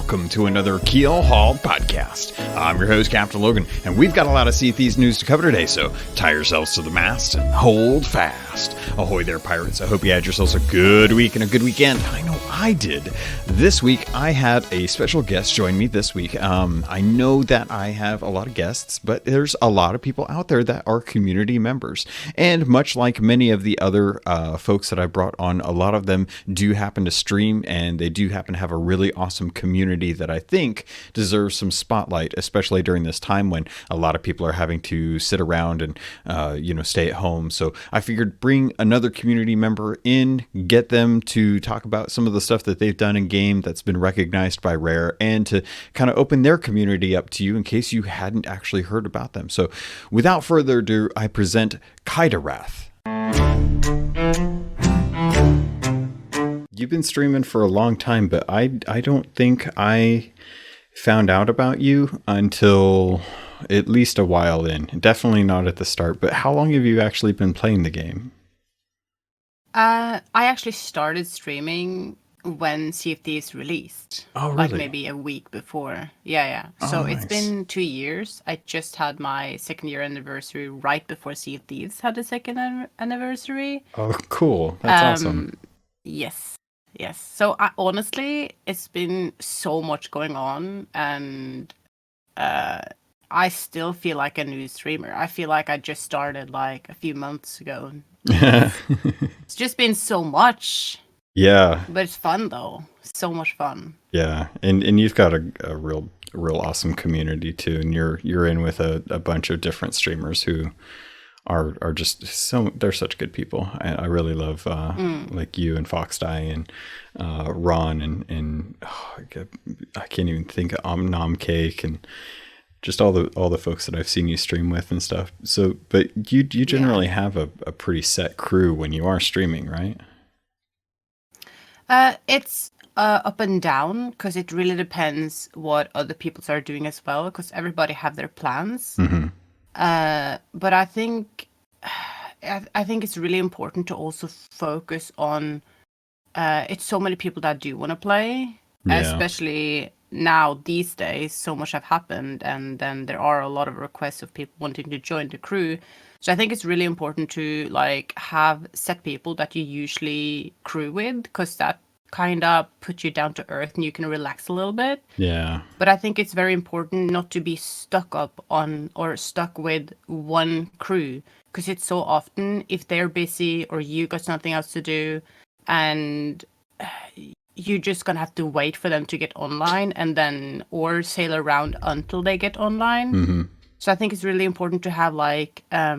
welcome to another Keelhauled podcast. I'm your host, CaptainLogun, and we've got a lot of Sea of Thieves news to cover today, so tie yourselves to the mast and hold fast. Ahoy there, pirates. I hope you had yourselves a good week and a good weekend. I know I did. This week, I had a special guest join me this week. I know that I have a lot of guests, but there's a lot of people out there that are community members. And much like many of the other folks that I brought on, a lot of them do happen to stream, and they do happen to have a really awesome community that I think deserves some spotlight, especially during this time when a lot of people are having to sit around and stay at home. So I figured bring another community member in, get them to talk about some of the stuff that they've done in game that's been recognized by Rare, and to kind of open their community up to you in case you hadn't actually heard about them. So without further ado, I present Kaidawrath. You've been streaming for a long time, but I don't think I found out about you until at least a while in. Definitely not at the start, but how long have you actually been playing the game? I actually started streaming when Sea of Thieves released. Oh, really? Like maybe a week before. Yeah. So nice. It's been 2 years. I just had my second year anniversary right before Sea of Thieves had a second anniversary. Oh, cool. That's awesome. Yes. So honestly, it's been so much going on, and I still feel like a new streamer. I feel like I just started like a few months ago. It's just been so much. Yeah. But it's fun though. So much fun. Yeah. And you've got a real awesome community too. And you're in with a bunch of different streamers who are just they're such good people. I really love like you and Foxdie and Ron and I can't even think of Nom Cake and just all the folks that I've seen you stream with and stuff. So, but you generally have a pretty set crew when you are streaming, right? It's up and down because it really depends what other people are doing as well, because everybody have their plans. Mm-hmm. But I think it's really important to also focus on. It's so many people that do want to play, especially now these days. So much have happened, and then there are a lot of requests of people wanting to join the crew. So I think it's really important to like have set people that you usually crew with, because that kind of put you down to earth and you can relax a little bit. Yeah. But I think it's very important not to be stuck with one crew, because it's so often if they're busy or you got something else to do, and you're just gonna have to wait for them to get online and then or sail around until they get online. Mm-hmm. So I think it's really important to have like a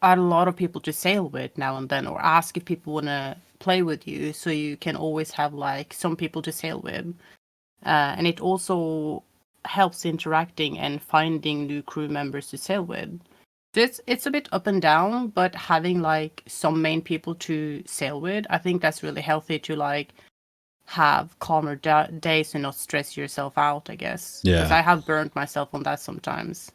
lot of people to sail with now and then, or ask if people want to play with you, so you can always have like some people to sail with. And it also helps interacting and finding new crew members to sail with. So it's a bit up and down, but having like some main people to sail with, I think that's really healthy to like have calmer days and not stress yourself out, I guess. Yeah. Because I have burned myself on that sometimes.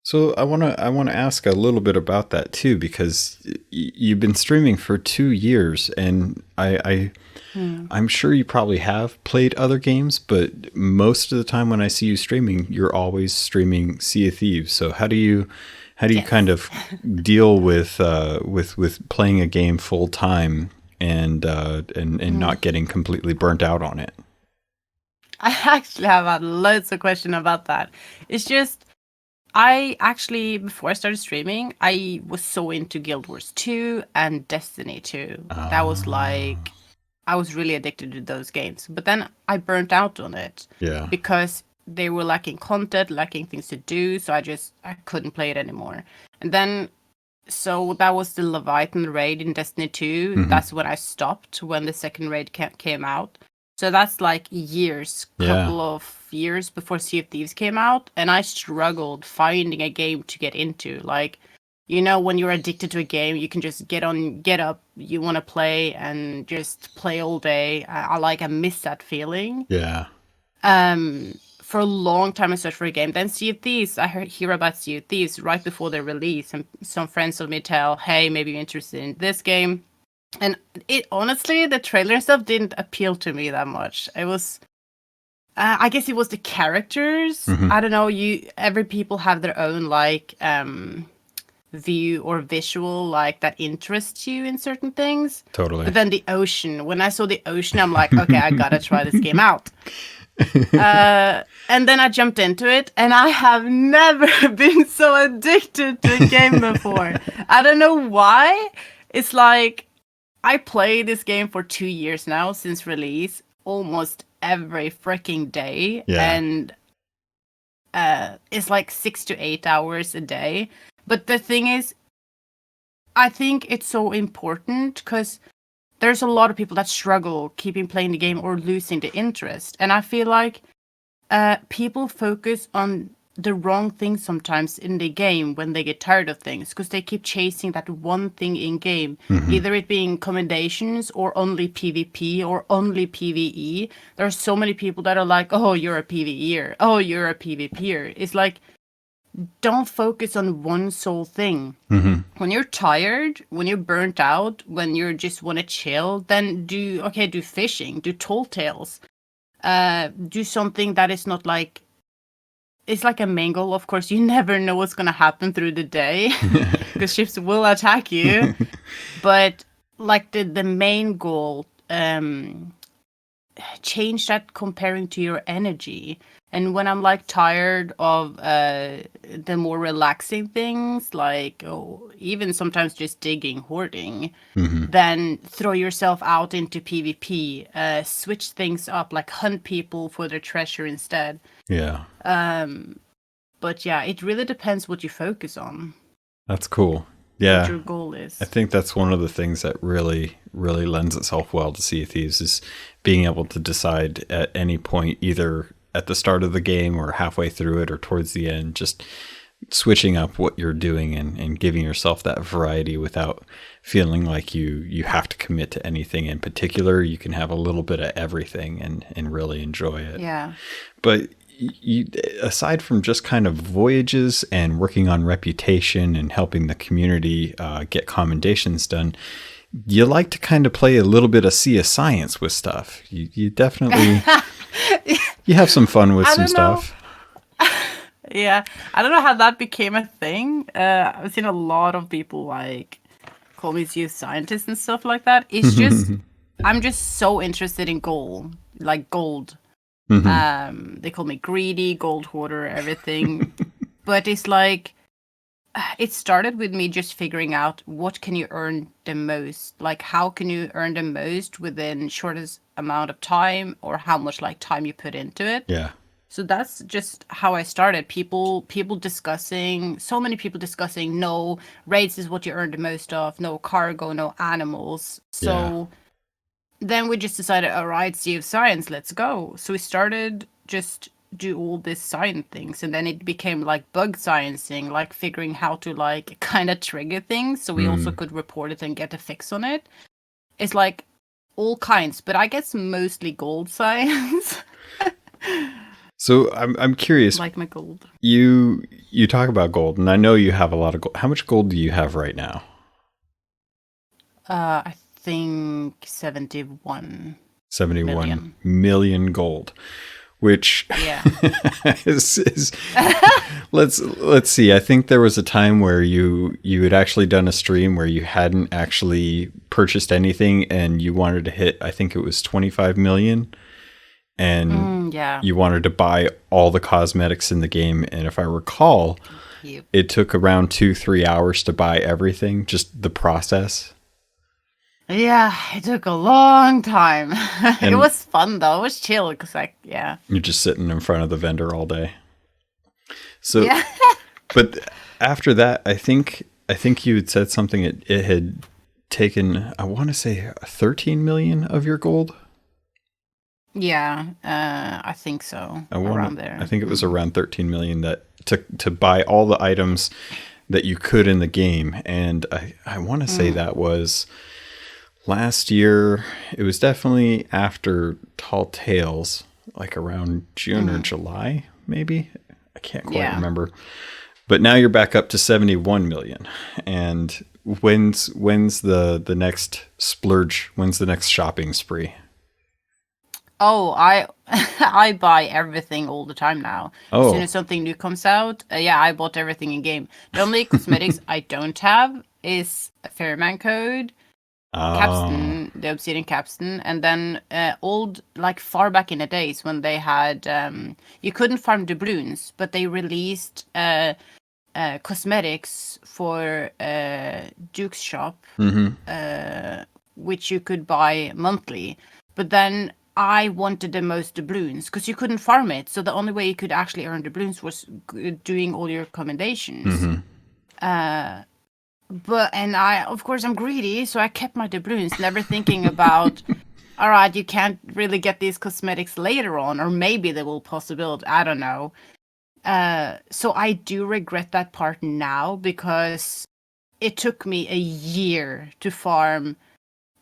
So I want to ask a little bit about that too, because you've been streaming for 2 years, and I'm sure you probably have played other games, but most of the time when I see you streaming, you're always streaming Sea of Thieves. So how do you kind of deal with playing a game full time and not getting completely burnt out on it? I actually have had loads of questions about that. It's just, I actually, before I started streaming, I was so into Guild Wars 2 and Destiny 2. That was like, I was really addicted to those games. But then I burnt out on it. Yeah. Because they were lacking content, lacking things to do, so I couldn't play it anymore. And then, so that was the Leviathan raid in Destiny 2. Mm-hmm. That's when I stopped, when the second raid came out. So that's like couple of years before Sea of Thieves came out, and I struggled finding a game to get into. Like, you know, when you're addicted to a game, you can just get up, you want to play, and just play all day. I miss that feeling. Yeah. For a long time I searched for a game. Then Sea of Thieves, I hear about Sea of Thieves right before their release, and some friends of me tell, hey, maybe you're interested in this game. And it honestly, the trailer and stuff didn't appeal to me that much. It was I guess it was the characters. Mm-hmm. I don't know. Every people have their own like view or visual like that interests you in certain things. Totally. But then the ocean. When I saw the ocean, I'm like, okay, I gotta try this game out. And then I jumped into it, and I have never been so addicted to a game before. I don't know why. It's like I played this game for 2 years now since release, almost every freaking day, and it's like 6 to 8 hours a day. But the thing is, I think it's so important because there's a lot of people that struggle keeping playing the game or losing the interest. And I feel like people focus on the wrong things sometimes in the game when they get tired of things, because they keep chasing that one thing in game, either it being commendations or only PvP or only PvE. There are so many people that are like, oh, you're a PvEer. Oh, you're a PvPer. It's like, don't focus on one sole thing. When you're tired, when you're burnt out, when you just want to chill, then do fishing, do tall tales, do something that is not like, it's like a main goal. Of course, you never know what's going to happen through the day because ships will attack you. But like the main goal, change that comparing to your energy. And when I'm like tired of the more relaxing things, like even sometimes just digging, hoarding, then throw yourself out into PvP, switch things up, like hunt people for their treasure instead. Yeah. But yeah, it really depends what you focus on. That's cool. Yeah. What your goal is. I think that's one of the things that really, really lends itself well to Sea of Thieves, is being able to decide at any point, either at the start of the game or halfway through it or towards the end, just switching up what you're doing and giving yourself that variety without feeling like you have to commit to anything in particular. You can have a little bit of everything and really enjoy it. Yeah. But you, aside from just kind of voyages and working on reputation and helping the community get commendations done, you like to kind of play a little bit of Sea of Science with stuff. You definitely... You have some fun with some stuff. Yeah, I don't know how that became a thing. I've seen a lot of people like call me youth scientist and stuff like that. It's just I'm just so interested in gold, like gold. They call me greedy, gold hoarder, everything. But it's like it started with me just figuring out what can you earn the most, like how can you earn the most within shortest amount of time, or how much like time you put into it. Yeah. So that's just how I started. People discussing, so many people discussing, no, raids is what you earn the most of, no cargo, no animals. So then we just decided, all right, Sea of Science, let's go. So we started just do all this science things, and then it became like bug sciencing, like figuring how to like kind of trigger things so we also could report it and get a fix on it. It's like all kinds, but I guess mostly gold science. So I'm curious. Like my gold. You talk about gold, and I know you have a lot of gold. How much gold do you have right now? I think 71 million gold, which is let's see. I think there was a time where you had actually done a stream where you hadn't actually purchased anything and you wanted to hit, I think it was 25 million, and you wanted to buy all the cosmetics in the game. And if I recall, it took around 2-3 hours to buy everything, just the process. Yeah, it took a long time. It was fun though. It was chill because you're just sitting in front of the vendor all day. So, but after that, I think you had said something. It had taken, I want to say, 13 million of your gold. Yeah, I think so. Around there. I think it was around 13 million that to buy all the items that you could in the game, and I want to say that was last year. It was definitely after Tall Tales, like around June or July, maybe. I can't quite remember. But now you're back up to 71 million. And when's the next splurge? When's the next shopping spree? Oh, I I buy everything all the time now. As soon Oh. as something new comes out, yeah, I bought everything in game. The only cosmetics I don't have is a Fairman Code, Oh. Capstan, the Obsidian Capstan, and then old, like far back in the days when they had, you couldn't farm doubloons, but they released cosmetics for Duke's shop, which you could buy monthly. But then I wanted the most doubloons because you couldn't farm it. So the only way you could actually earn doubloons was doing all your commendations. But and I, of course, I'm greedy, so I kept my doubloons, never thinking about, all right, you can't really get these cosmetics later on, or maybe they will possibility. I don't know. So I do regret that part now because it took me a year to farm.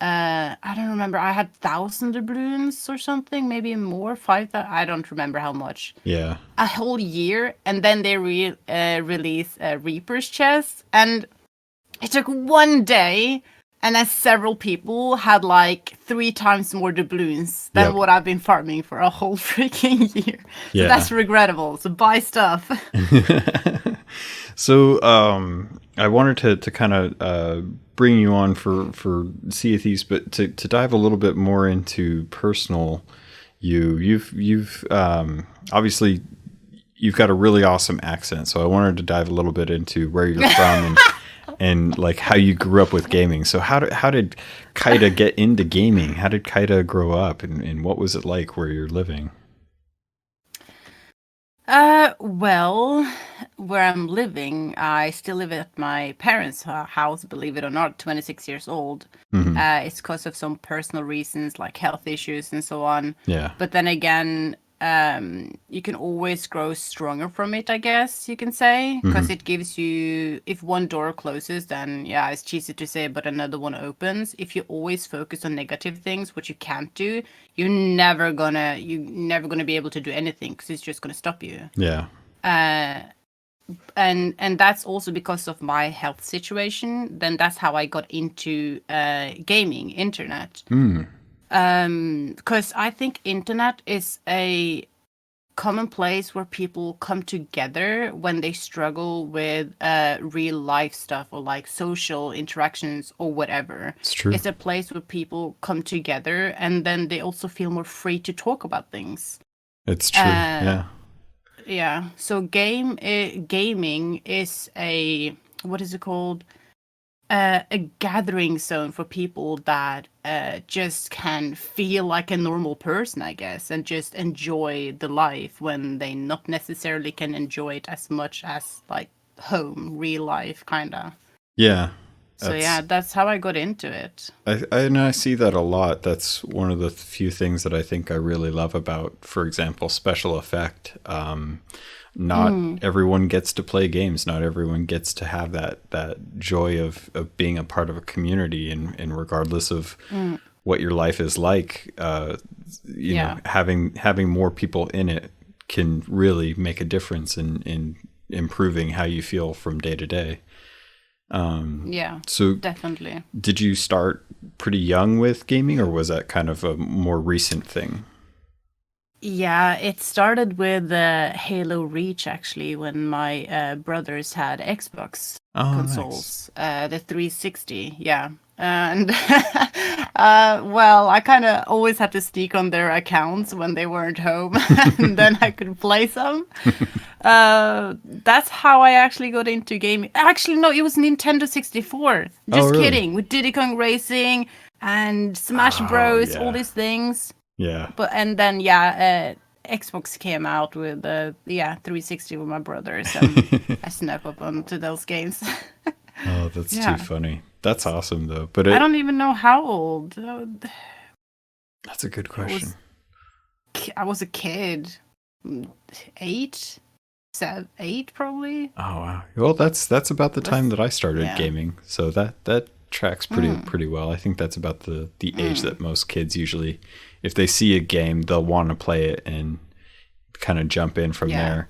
I don't remember. I had 1,000 doubloons or something, maybe more, 5,000. I don't remember how much. Yeah. A whole year, and then they release a Reaper's chest, and it took one day, and then several people had like 3 times more doubloons than what I've been farming for a whole freaking year. Yeah. So that's regrettable. So buy stuff. So I wanted to kind of bring you on for Sea of Thieves, but to dive a little bit more into personal you've obviously you've got a really awesome accent. So I wanted to dive a little bit into where you're from and like how you grew up with gaming. So how did Kaida get into gaming? How did Kaida grow up, and what was it like where you're living? Well, where I'm living, I still live at my parents' house, believe it or not, 26 years old. It's because of some personal reasons like health issues and so on. Yeah. But then again, you can always grow stronger from it, I guess you can say, because it gives you, if one door closes, then yeah, it's cheesy to say, but another one opens. If you always focus on negative things, which you can't do, you're never gonna be able to do anything because it's just gonna stop you. Yeah. And that's also because of my health situation. Then that's how I got into gaming, internet. Because I think internet is a common place where people come together when they struggle with real life stuff or like social interactions or whatever. It's true. It's a place where people come together and then they also feel more free to talk about things. It's true. Yeah. Yeah. So gaming is a, what is it called? A gathering zone for people that just can feel like a normal person, I guess, and just enjoy the life when they not necessarily can enjoy it as much as like home, real life, kind of. Yeah. So yeah, that's how I got into it. I see that a lot. That's one of the few things that I think I really love about, for example, special effect. Not everyone gets to play games. Not everyone gets to have that joy of being a part of a community, and regardless of what your life is like, you know, having more people in it can really make a difference in improving how you feel from day to day. Yeah, so definitely. Did you start pretty young with gaming, or was that kind of a more recent thing? Yeah, it started with Halo Reach, actually, when my brothers had Xbox consoles, nice. The 360, yeah. And, well, I kind of always had to sneak on their accounts when they weren't home, and then I could play some. That's how I actually got into gaming. Actually, no, it was Nintendo 64. Just kidding. With Diddy Kong Racing and Smash Bros, all these things. Yeah. But and then Xbox came out with 360 with my brothers, and I snuck up onto those games. Oh, that's too funny. That's awesome though. But I don't even know how old. That's a good question. I was a kid, 8, 7, 8 probably. Oh wow. Well, that's about the time that I started gaming. So that tracks pretty well. I think that's about the age that most kids usually, if they see a game, they'll want to play it and kind of jump in from there.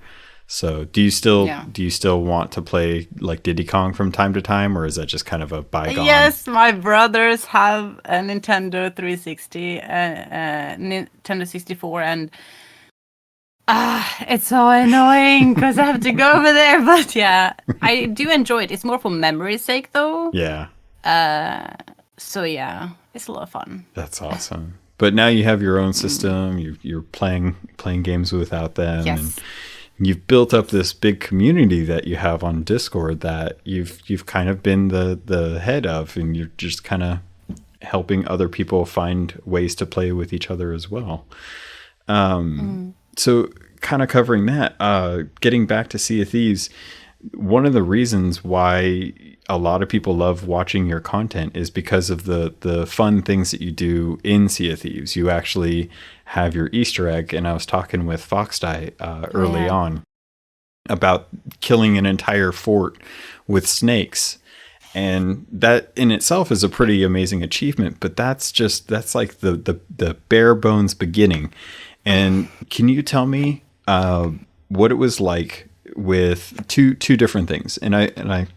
So do you still want to play like Diddy Kong from time to time, or is that just kind of a bygone? Yes, my brothers have a Nintendo 360, Nintendo 64, and it's so annoying because I have to go over there. But yeah, I do enjoy it. It's more for memory's sake, though. Yeah. So yeah, it's a lot of fun. That's awesome. But now you have your own system. You're playing games without them. Yes. And you've built up this big community that you have on Discord that you've kind of been the head of, and you're just kind of helping other people find ways to play with each other as well. So kind of covering that, getting back to Sea of Thieves, one of the reasons why a lot of people love watching your content is because of the fun things that you do in Sea of Thieves. You actually have your Easter egg, and I was talking with Foxdie early on about killing an entire fort with snakes. And that in itself is a pretty amazing achievement, but that's like the bare bones beginning. And can you tell me what it was like with two different things? And I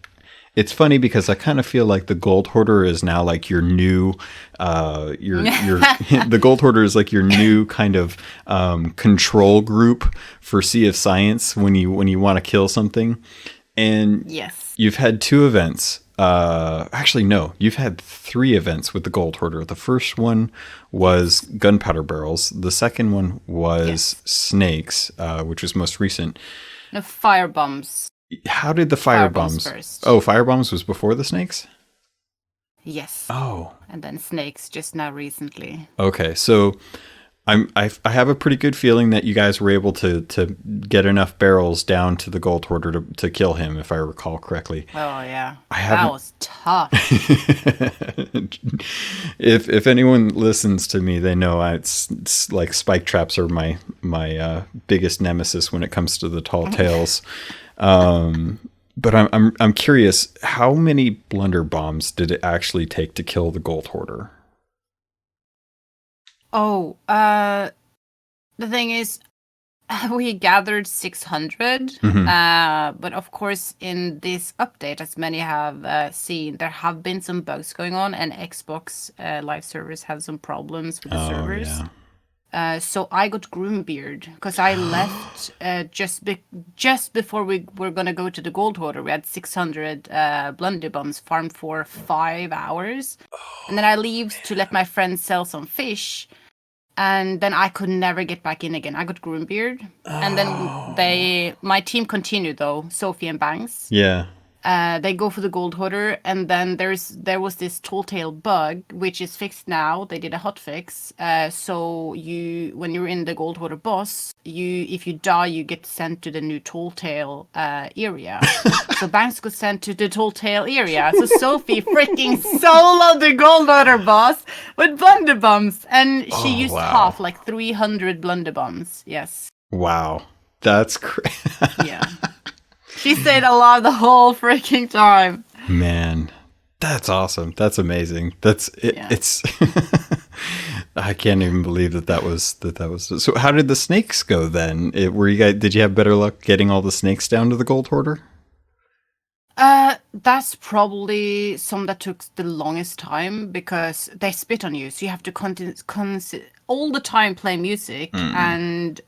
it's funny because I kind of feel like the Gold Hoarder is now like your new the Gold Hoarder is like your new kind of control group for Sea of Science when you want to kill something. And yes, you've had 2 events. Actually, no, you've had 3 events with the Gold Hoarder. The first one was gunpowder barrels. The second one was snakes, which was most recent. The fire bombs. How did the fire bombs first? Oh, fire bombs was before the snakes? Yes. Oh. And then snakes just now recently. Okay, so I have a pretty good feeling that you guys were able to get enough barrels down to the Gold Hoarder to kill him, if I recall correctly. Oh yeah, that was tough. If anyone listens to me, they know it's like spike traps are my biggest nemesis when it comes to the tall tales. But I'm curious, how many blunder bombs did it actually take to kill the Gold Hoarder? Oh, the thing is, we gathered 600, but of course in this update, as many have seen, there have been some bugs going on, and Xbox live servers have some problems with the servers. Yeah. So I got Groombeard because I left just before we were gonna go to the Gold Hoarder. We had 600 blunder bombs farmed for 5 hours, and then I leave to let my friends sell some fish. And then I could never get back in again. I got Groombeard. And then my team continued though, Sophie and Banks. Yeah. They go for the Gold Hoarder, and then there was this tall tail bug, which is fixed now. They did a hot fix. So when you're in the Gold Hoarder boss, if you die, you get sent to the new tall tail area. So Banks got sent to the tall tail area. So Sophie freaking soloed the Gold Hoarder boss with blunder bombs, and she used half, like 300 blunder bombs. Yes. Wow, that's crazy. Yeah. She stayed alive the whole freaking time. Man, that's awesome. That's amazing. That's it. Yeah. It's I can't even believe that was. So how did the snakes go then? Did you have better luck getting all the snakes down to the Gold Hoarder? That's probably some that took the longest time because they spit on you. So you have to all the time play music and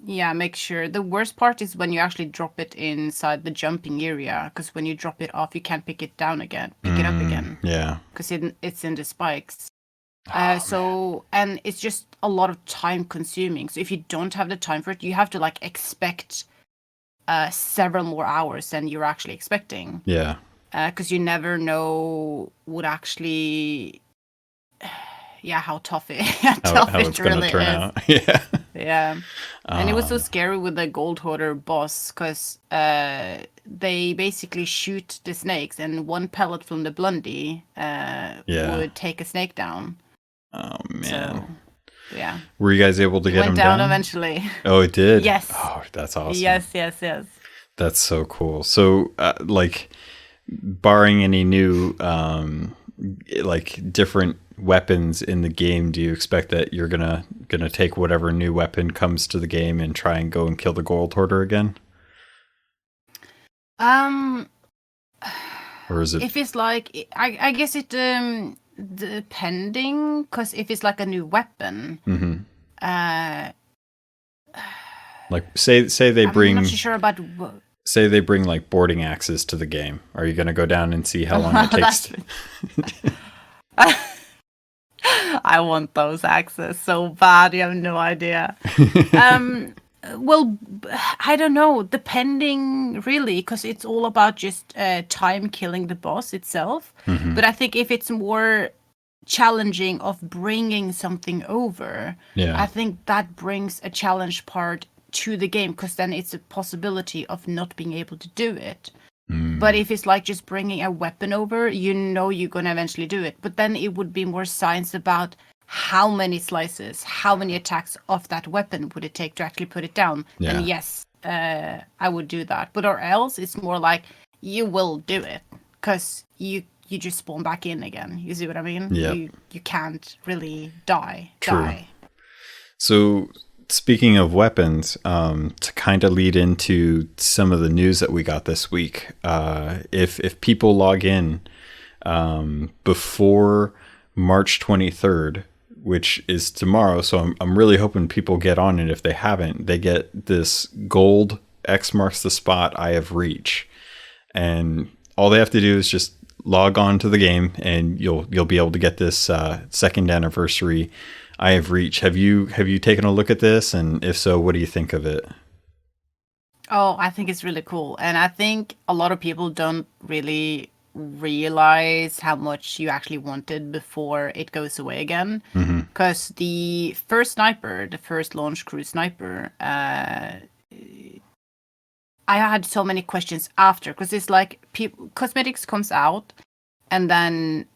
make sure. The worst part is when you actually drop it inside the jumping area, because when you drop it off, you can't pick it up again. Yeah. Because it's in the spikes. And it's just a lot of time consuming. So if you don't have the time for it, you have to like expect several more hours than you're actually expecting. Yeah. Because you never know what actually, how tough how it's really gonna turn out. Yeah. Yeah. And it was so scary with the Gold Hoarder boss because they basically shoot the snakes, and one pellet from the Blondie would take a snake down. Oh man. So, yeah. Were you guys able to get him down eventually? Oh, it did? Yes. Oh, that's awesome. Yes. That's so cool. So, like, barring any new, like, different weapons in the game, do you expect that you're gonna take whatever new weapon comes to the game and try and go and kill the gold hoarder again? Or is it? If it's like, I guess it depending, because if it's like a new weapon, like say they bring. I'm not sure about. Say they bring like boarding axes to the game. Are you going to go down and see how long it takes? I want those axes so bad. You have no idea. Well, I don't know. Depending, really, because it's all about just time killing the boss itself. But I think if it's more challenging of bringing something over, I think that brings a challenge part to the game, because then it's a possibility of not being able to do it. But if it's like just bringing a weapon over, you're going to eventually do it. But then it would be more science about how many slices, how many attacks of that weapon would it take to actually put it down. And yes, I would do that. But or else it's more like you will do it, because you just spawn back in again. You see what I mean? You can't really die. So speaking of weapons, to kind of lead into some of the news that we got this week, if people log in before March 23rd, which is tomorrow, so I'm really hoping people get on it. If they haven't, they get this gold X marks the spot Eye of Reach, and all they have to do is just log on to the game, and you'll be able to get this second anniversary Eye of Reach. Have you taken a look at this? And if so, what do you think of it? Oh, I think it's really cool. And I think a lot of people don't really realize how much you actually wanted before it goes away again. Because the first sniper, the first launch crew sniper, I had so many questions after, because it's like cosmetics comes out, and then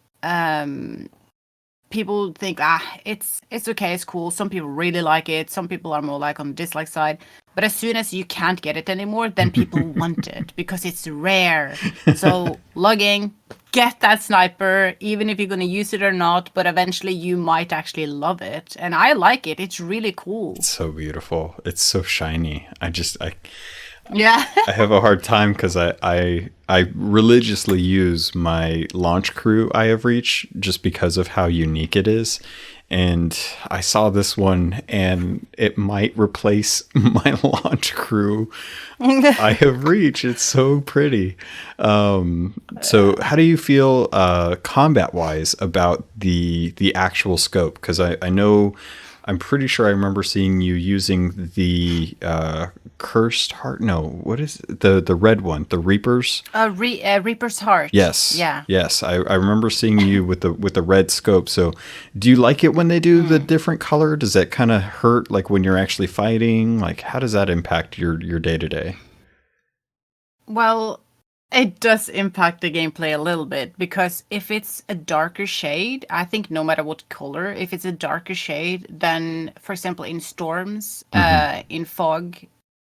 people think, it's okay, it's cool. Some people really like it. Some people are more like on the dislike side. But as soon as you can't get it anymore, then people want it because it's rare. So logging, get that sniper, even if you're going to use it or not. But eventually you might actually love it. And I like it. It's really cool. It's so beautiful. It's so shiny. I have a hard time because I religiously use my launch crew Eye of Reach just because of how unique it is. And I saw this one, and it might replace my launch crew Eye of Reach. It's so pretty. So how do you feel combat-wise about the actual scope? Because I know... I'm pretty sure I remember seeing you using the Cursed Heart. No, what is it? The red one? The Reaper's? Reaper's Heart. Yes. Yeah. Yes, I remember seeing you with the red scope. So, do you like it when they do the different color? Does that kind of hurt, like when you're actually fighting? Like, how does that impact your day to day? Well, it does impact the gameplay a little bit, because if it's a darker shade, I think no matter what color, if it's a darker shade, then, for example, in storms, in fog,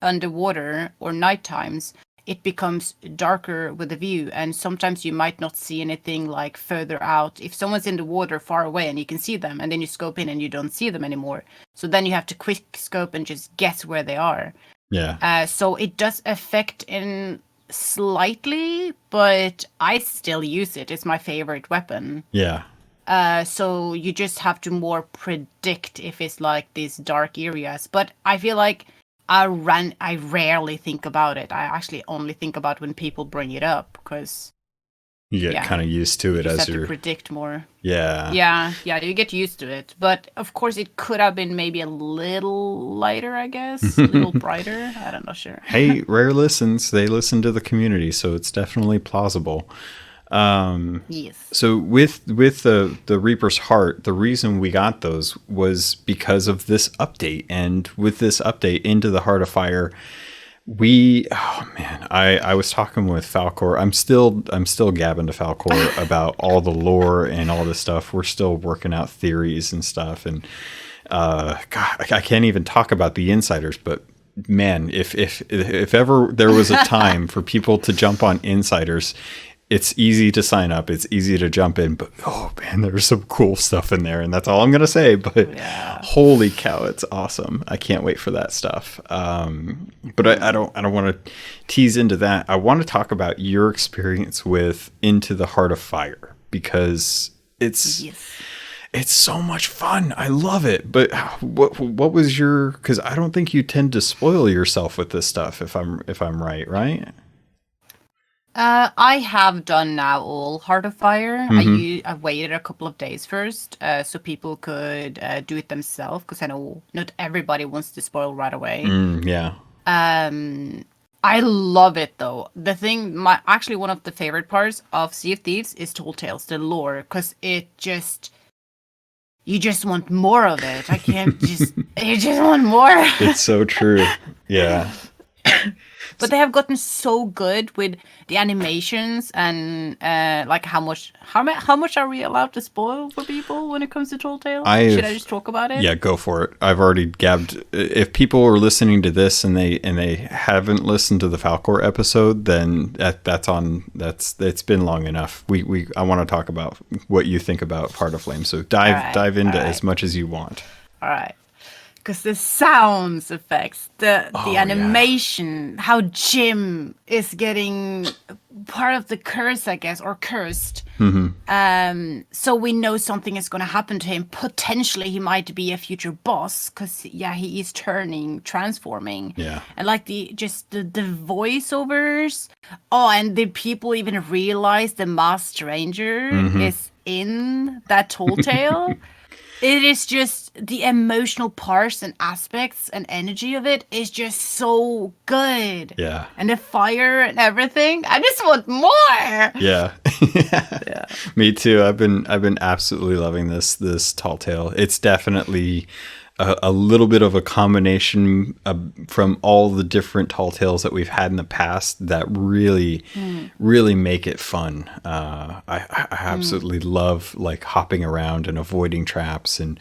underwater, or night times, it becomes darker with the view, and sometimes you might not see anything like further out. If someone's in the water far away and you can see them, and then you scope in and you don't see them anymore, so then you have to quick scope and just guess where they are. Yeah. So it does affect in slightly, but I still use it. It's my favorite weapon. Yeah. So you just have to more predict if it's like these dark areas. But I feel like I rarely think about it. I actually only think about when people bring it up, because you get kind of used to it you as you have to predict more. Yeah. Yeah, you get used to it. But of course, it could have been maybe a little lighter, I guess, a little brighter. I'm not sure. Hey, rare listens. They listen to the community, so it's definitely plausible. Yes. So with the Reaper's Heart, the reason we got those was because of this update, and with this update into the Heart of Fire, I was talking with Falcor. I'm still gabbing to Falcor about all the lore and all this stuff. We're still working out theories and stuff, and God, I can't even talk about the insiders, but man, if ever there was a time for people to jump on insiders, it's easy to sign up. It's easy to jump in, but oh man, there's some cool stuff in there, and that's all I'm gonna say. But holy cow, it's awesome! I can't wait for that stuff. But I don't want to tease into that. I want to talk about your experience with Into the Heart of Fire, because it's so much fun. I love it. But what was your? Because I don't think you tend to spoil yourself with this stuff. If I'm right. I have done now all Heart of Fire. I waited a couple of days first, so people could do it themselves, because I know not everybody wants to spoil right away. I love it though. The thing, actually one of the favorite parts of Sea of Thieves is Tall Tales, the lore, because you just want more of it. I can't you just want more. It's so true. Yeah. But they have gotten so good with the animations and like how much are we allowed to spoil for people when it comes to Tall Tales? Should I just talk about it? Yeah, go for it. I've already gabbed. If people are listening to this and they haven't listened to the Falcor episode, then it's been long enough. I want to talk about what you think about Heart of Flame. So dive into as much as you want. All right. Because the sounds effects, the animation, how Jim is getting part of the curse, I guess, or cursed. So we know something is going to happen to him. Potentially, he might be a future boss, because he is transforming. Yeah, and like the voiceovers. Oh, and did people even realize the masked stranger is in that Tall Tale? It is just the emotional parts and aspects and energy of it is just so good. Yeah. And the fire and everything. I just want more. Yeah. Yeah. Me too. I've been absolutely loving this Tall Tale. It's definitely a little bit of a combination from all the different Tall Tales that we've had in the past that really make it fun. I absolutely love like hopping around and avoiding traps and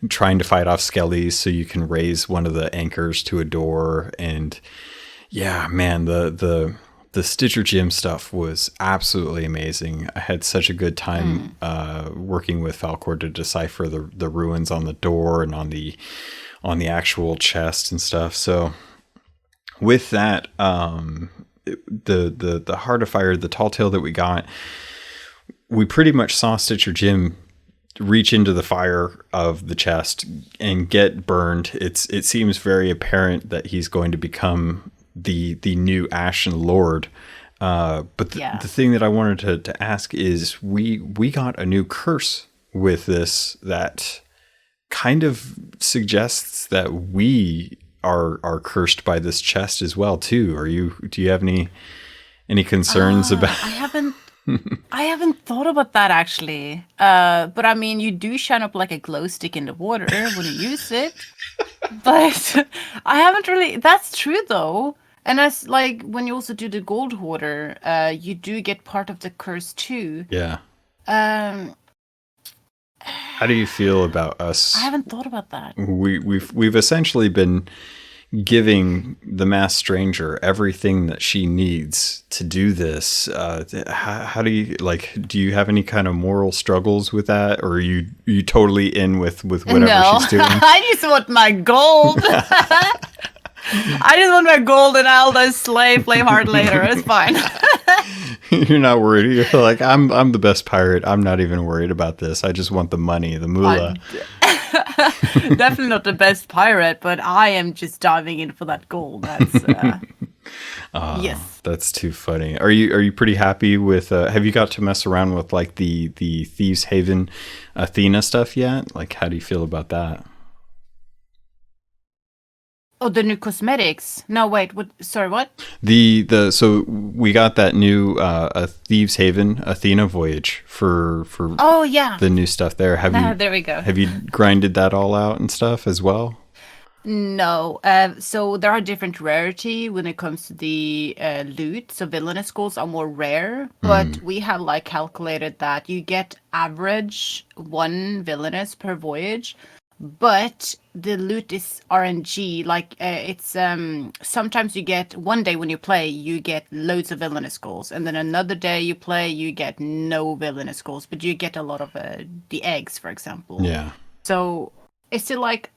trying to fight off skellies so you can raise one of the anchors to a door. And yeah, man, the Stitcher Gym stuff was absolutely amazing. I had such a good time working with Falcor to decipher the ruins on the door and on the actual chest and stuff. So with that, the Heart of Fire, the Tall Tale that we got, we pretty much saw Stitcher Jim reach into the fire of the chest and get burned. It seems very apparent that he's going to become the new Ashen Lord. But the thing that I wanted to ask is we got a new curse with this that kind of suggests that we are cursed by this chest as well too. Do you have any concerns about? I haven't thought about that actually. But I mean, you do shine up like a glow stick in the water when you use it. But I haven't really. That's true though. And that's like when you also do the Gold Hoarder, you do get part of the curse too. Yeah. How do you feel about us? I haven't thought about that. We've essentially been giving the Masked Stranger everything that she needs to do this. How do you do you have any kind of moral struggles with that, or are you totally in with whatever she's doing? I just want my gold. I just want my gold and I'll just flame hard later. It's fine. You're not worried. You're like, I'm the best pirate. I'm not even worried about this. I just want the money, the moolah. Definitely not the best pirate, but I am just diving in for that gold. That's yes. That's too funny. Are you pretty happy with? Have you got to mess around with like the Thieves Haven Athena stuff yet? Like, how do you feel about that? Oh, the new cosmetics. No, wait. What? Sorry, what? So we got that new Thieves Haven Athena voyage for. Oh yeah. The new stuff there. There we go. Have you grinded that all out and stuff as well? No. So there are different rarity when it comes to the loot. So villainous goals are more rare, but we have calculated that you get average 1 villainous per voyage. But the loot is RNG. Like it's sometimes you get one day when you play, you get loads of villainous skulls, and then another day you play, you get no villainous skulls, but you get a lot of the eggs, for example. Yeah. So is it like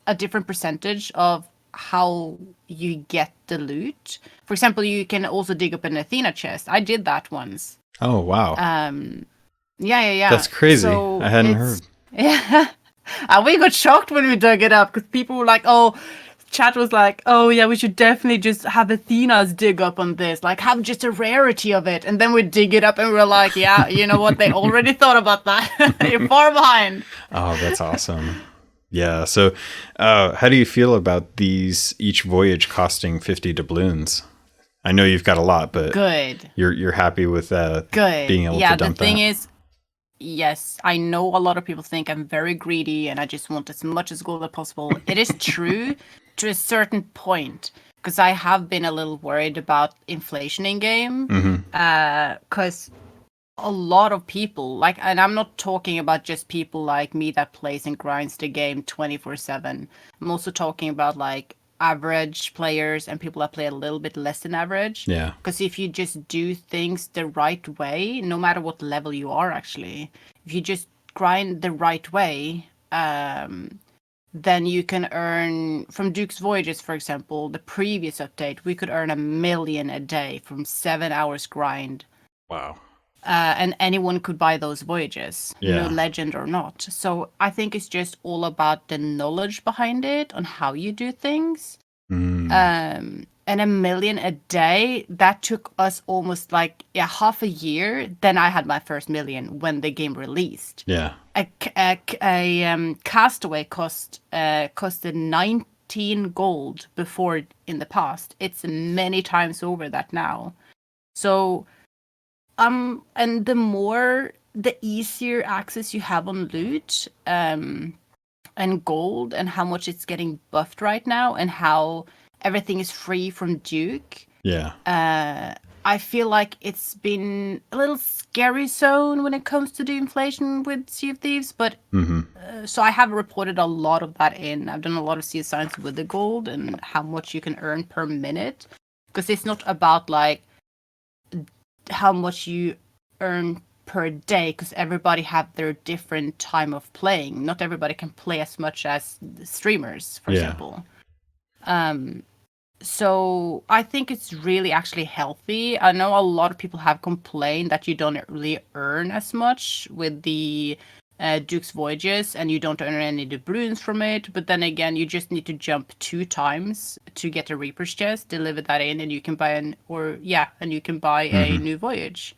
a different percentage of how you get the loot? For example, you can also dig up an Athena chest. I did that once. Oh wow. Yeah. That's crazy. So I hadn't heard. Yeah. And we got shocked when we dug it up because people were like, oh, chat was like, oh yeah, we should definitely just have Athena's dig up on this, like have just a rarity of it. And then we dig it up and we're like, yeah, you know what? They already thought about that. You're far behind. Oh, that's awesome. Yeah. So how do you feel about each voyage costing 50 doubloons? I know you've got a lot, but good. You're happy with good being able to dump that? Yeah, the thing is, yes, I know a lot of people think I'm very greedy and I just want as much as gold as possible. It is true to a certain point, because I have been a little worried about inflation in game. Because a lot of people, and I'm not talking about just people like me that plays and grinds the game 24/7. I'm also talking about average players and people that play a little bit less than average. Yeah. Because if you just do things the right way, no matter what level you are, actually, if you just grind the right way, then you can earn from Duke's Voyages, for example, the previous update, we could earn 1 million a day from 7 hours grind. Wow. And anyone could buy those voyages, no legend or not. So I think it's just all about the knowledge behind it, on how you do things. And 1 million a day, that took us almost half a year. Then I had my first million when the game released. Yeah. A Castaway costed 19 gold before in the past. It's many times over that now. So and the easier access you have on loot, and gold, and how much it's getting buffed right now, and how everything is free from Duke. Yeah. I feel like it's been a little scary zone when it comes to the inflation with Sea of Thieves, but so I have reported a lot of that in. I've done a lot of CSIs with the gold and how much you can earn per minute, because it's not about how much you earn per day, because everybody have their different time of playing. Not everybody can play as much as the streamers, for example. So I think it's really actually healthy. I know a lot of people have complained that you don't really earn as much with the Duke's Voyages, and you don't earn any doubloons from it. But then again, you just need to jump 2 times to get a Reaper's chest, deliver that in, and you can buy a new voyage.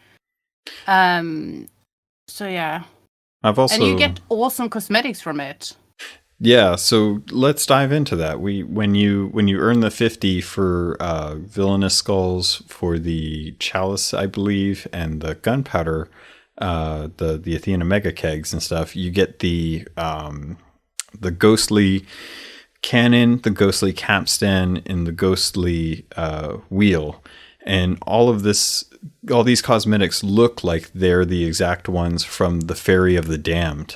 So yeah. And you get awesome cosmetics from it. Yeah, so let's dive into that. When you earn the 50 for villainous skulls, for the chalice, I believe, and the gunpowder, the Athena mega kegs and stuff, you get the ghostly cannon, the ghostly capstan, and the ghostly wheel. And all these cosmetics look like they're the exact ones from the Ferry of the Damned.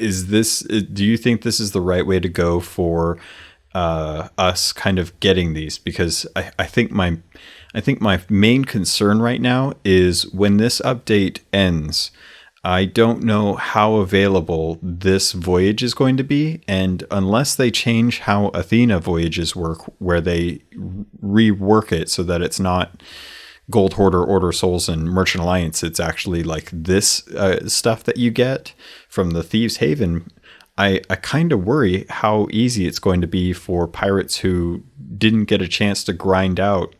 Do you think this is the right way to go for us kind of getting these? Because I think my main concern right now is when this update ends, I don't know how available this voyage is going to be. And unless they change how Athena voyages work, where they rework it so that it's not Gold Hoarder, Order Souls, and Merchant Alliance, it's actually like this stuff that you get from the Thieves Haven, I kind of worry how easy it's going to be for pirates who didn't get a chance to grind out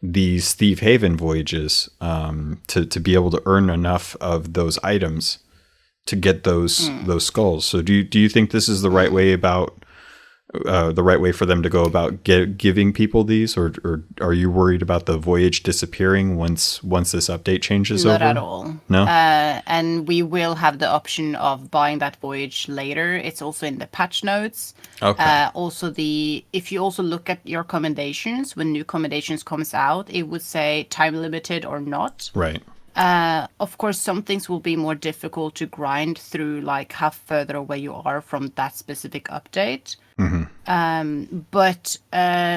these Thief Haven voyages to be able to earn enough of those items to get those skulls. So do you think this is the right way for them to go about giving people these, or are you worried about the voyage disappearing once this update changes over? Not at all. No? And we will have the option of buying that voyage later. It's also in the patch notes. Okay. If you also look at your commendations, when new commendations comes out, it would say time limited or not. Right. Of course, some things will be more difficult to grind through, like how further away you are from that specific update. But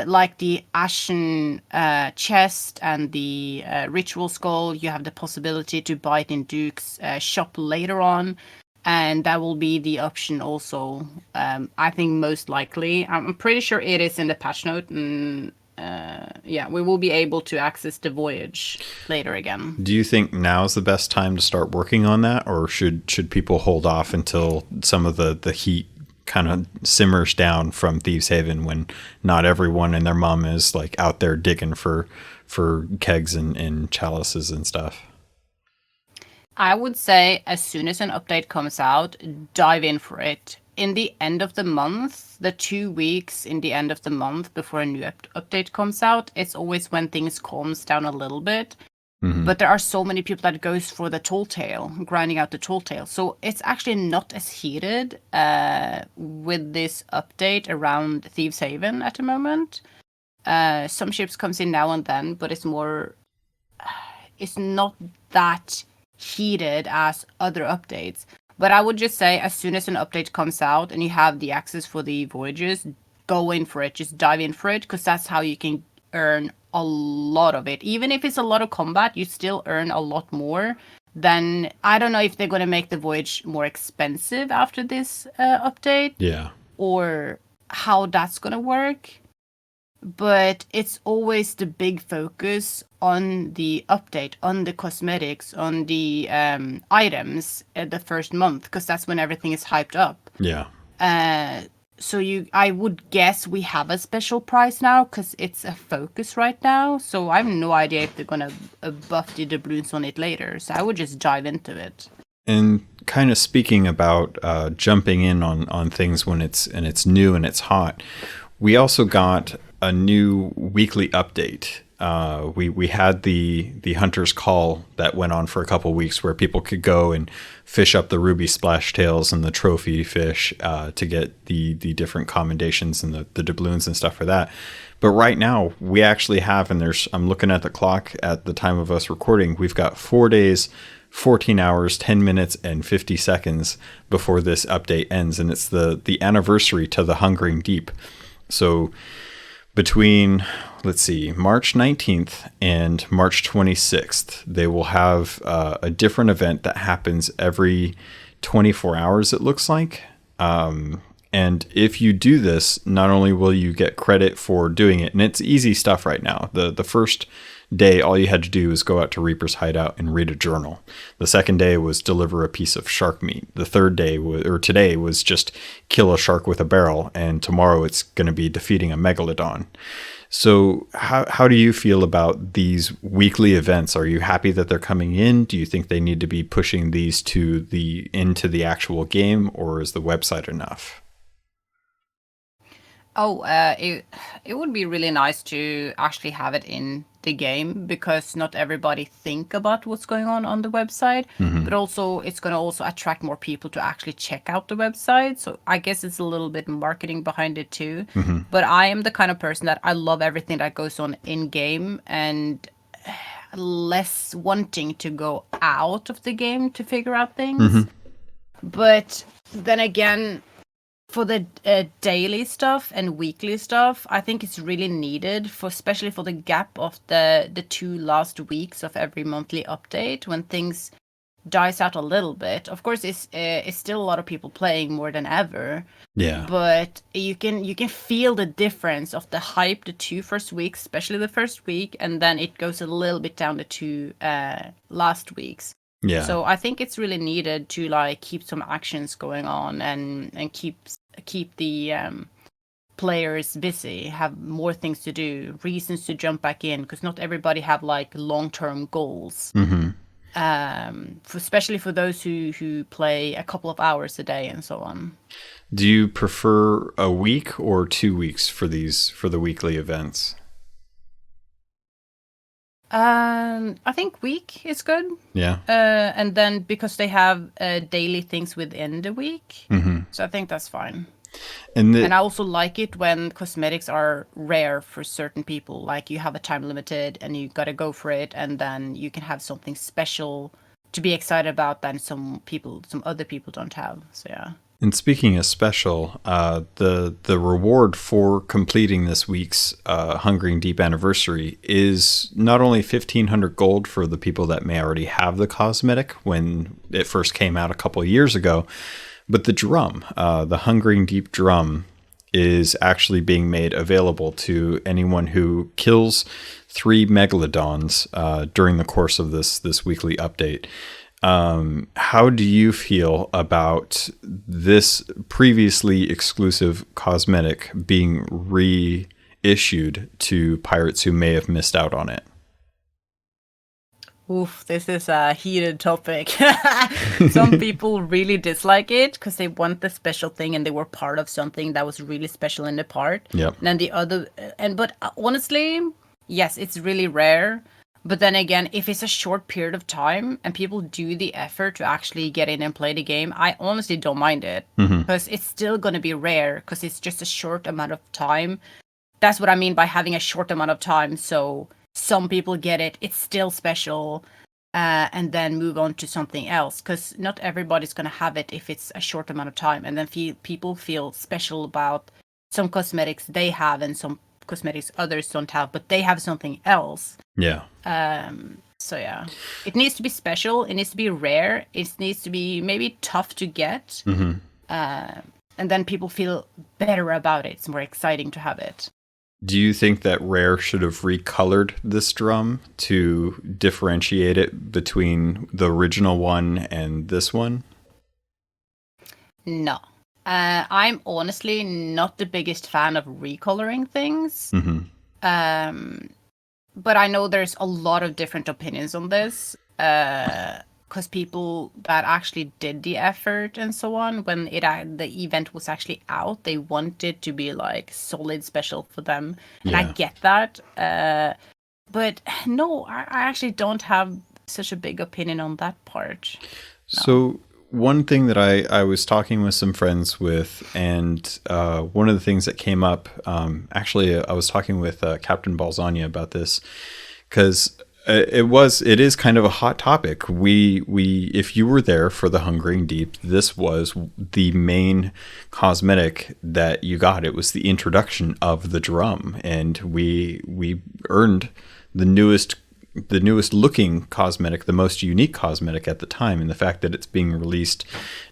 like the Ashen chest and the Ritual Skull, you have the possibility to buy it in Duke's shop later on. And that will be the option also, I think most likely. I'm pretty sure it is in the patch note. And yeah, we will be able to access the voyage later again. Do you think now's the best time to start working on that? Or should people hold off until some of the heat kind of simmers down from Thieves Haven, when not everyone and their mom is like out there digging for kegs and chalices and stuff? I would say as soon as an update comes out, dive in for it. In the end of the month, the 2 weeks in the end of the month before a new update comes out, it's always when things calms down a little bit. But there are so many people that goes for the tall tale, grinding out the tall tale. So it's actually not as heated with this update around Thieves Haven at the moment. Some ships comes in now and then, but it's more, it's not that heated as other updates. But I would just say as soon as an update comes out and you have the access for the voyages, go in for it. Just dive in for it, because that's how you can earn a lot of it. Even if it's a lot of combat, you still earn a lot more. Then I don't know if they're going to make the voyage more expensive after this update. Yeah. Or how that's going to work. But it's always the big focus on the update, on the cosmetics, on the items the first month, because that's when everything is hyped up. Yeah. So I would guess we have a special price now, because it's a focus right now. So I have no idea if they're gonna buff the doubloons on it later. So I would just dive into it. And kind of speaking about jumping in on things when it's new and it's hot, we also got a new weekly update. We had the Hunter's Call that went on for a couple weeks, where people could go and fish up the ruby splash tails and the trophy fish to get the different commendations and the doubloons and stuff for that. But right now we actually have, and I'm looking at the clock at the time of us recording, we've got 4 days, 14 hours, 10 minutes, and 50 seconds before this update ends. And it's the anniversary to the Hungering Deep. So between, let's see, March 19th and March 26th, they will have a different event that happens every 24 hours, it looks like. And if you do this, not only will you get credit for doing it, and it's easy stuff right now. The first day, all you had to do was go out to Reaper's Hideout and read a journal. The second day was deliver a piece of shark meat. The third day, today, was just kill a shark with a barrel. And tomorrow it's going to be defeating a megalodon. So how do you feel about these weekly events? Are you happy that they're coming in? Do you think they need to be pushing these into the actual game, or is the website enough? Oh, it would be really nice to actually have it in the game, because not everybody think about what's going on the website. But also it's going to also attract more people to actually check out the website. So I guess it's a little bit marketing behind it too. But I am the kind of person that I love everything that goes on in game, and less wanting to go out of the game to figure out things. But then again, for the daily stuff and weekly stuff, I think it's really needed, especially for the gap of the 2 last weeks of every monthly update, when things dies out a little bit. Of course, it's still a lot of people playing more than ever. Yeah. But you can feel the difference of the hype the 2 first weeks, especially the first week, and then it goes a little bit down the 2 last weeks. Yeah. So I think it's really needed to like keep some actions going on and keep the players busy, have more things to do, reasons to jump back in, because not everybody have like long-term goals. Especially for those who play a couple of hours a day and so on. Do you prefer a week or 2 weeks for the weekly events? I think week is good. Yeah. And then because they have daily things within the week, so I think that's fine. And I also like it when cosmetics are rare for certain people. Like you have a time limited and you gotta go for it, and then you can have something special to be excited about that some other people don't have. So yeah. And speaking of special, the reward for completing this week's Hungering Deep anniversary is not only 1,500 gold for the people that may already have the cosmetic when it first came out a couple of years ago, but the drum, the Hungering Deep drum, is actually being made available to anyone who kills 3 megalodons during the course of this weekly update. How do you feel about this previously exclusive cosmetic being reissued to pirates who may have missed out on it? Oof, this is a heated topic. Some people really dislike it because they want the special thing and they were part of something that was really special in the part. Yep. And then the other, but honestly, yes, it's really rare. But then again, if it's a short period of time and people do the effort to actually get in and play the game, I honestly don't mind it because it's still going to be rare because it's just a short amount of time. That's what I mean by having a short amount of time. So some people get it, it's still special, and then move on to something else because not everybody's going to have it if it's a short amount of time. And then people feel special about some cosmetics they have and some cosmetics others don't have, but they have something else. Yeah. So yeah, it needs to be special. It needs to be rare. It needs to be maybe tough to get. And then people feel better about it. It's more exciting to have it. Do you think that Rare should have recolored this drum to differentiate it between the original one and this one? No. I'm honestly not the biggest fan of recoloring things. But I know there's a lot of different opinions on this. Because people that actually did the effort and so on, when the event was actually out, they wanted to be like solid special for them. And I get that. But no, I actually don't have such a big opinion on that part. No. So one thing that I was talking with some friends with, and one of the things that came up, actually, I was talking with Captain Balzania about this, because it is kind of a hot topic. We if you were there for the Hungering Deep, this was the main cosmetic that you got. It was the introduction of the drum, and we earned the newest looking cosmetic, the most unique cosmetic at the time, and the fact that it's being released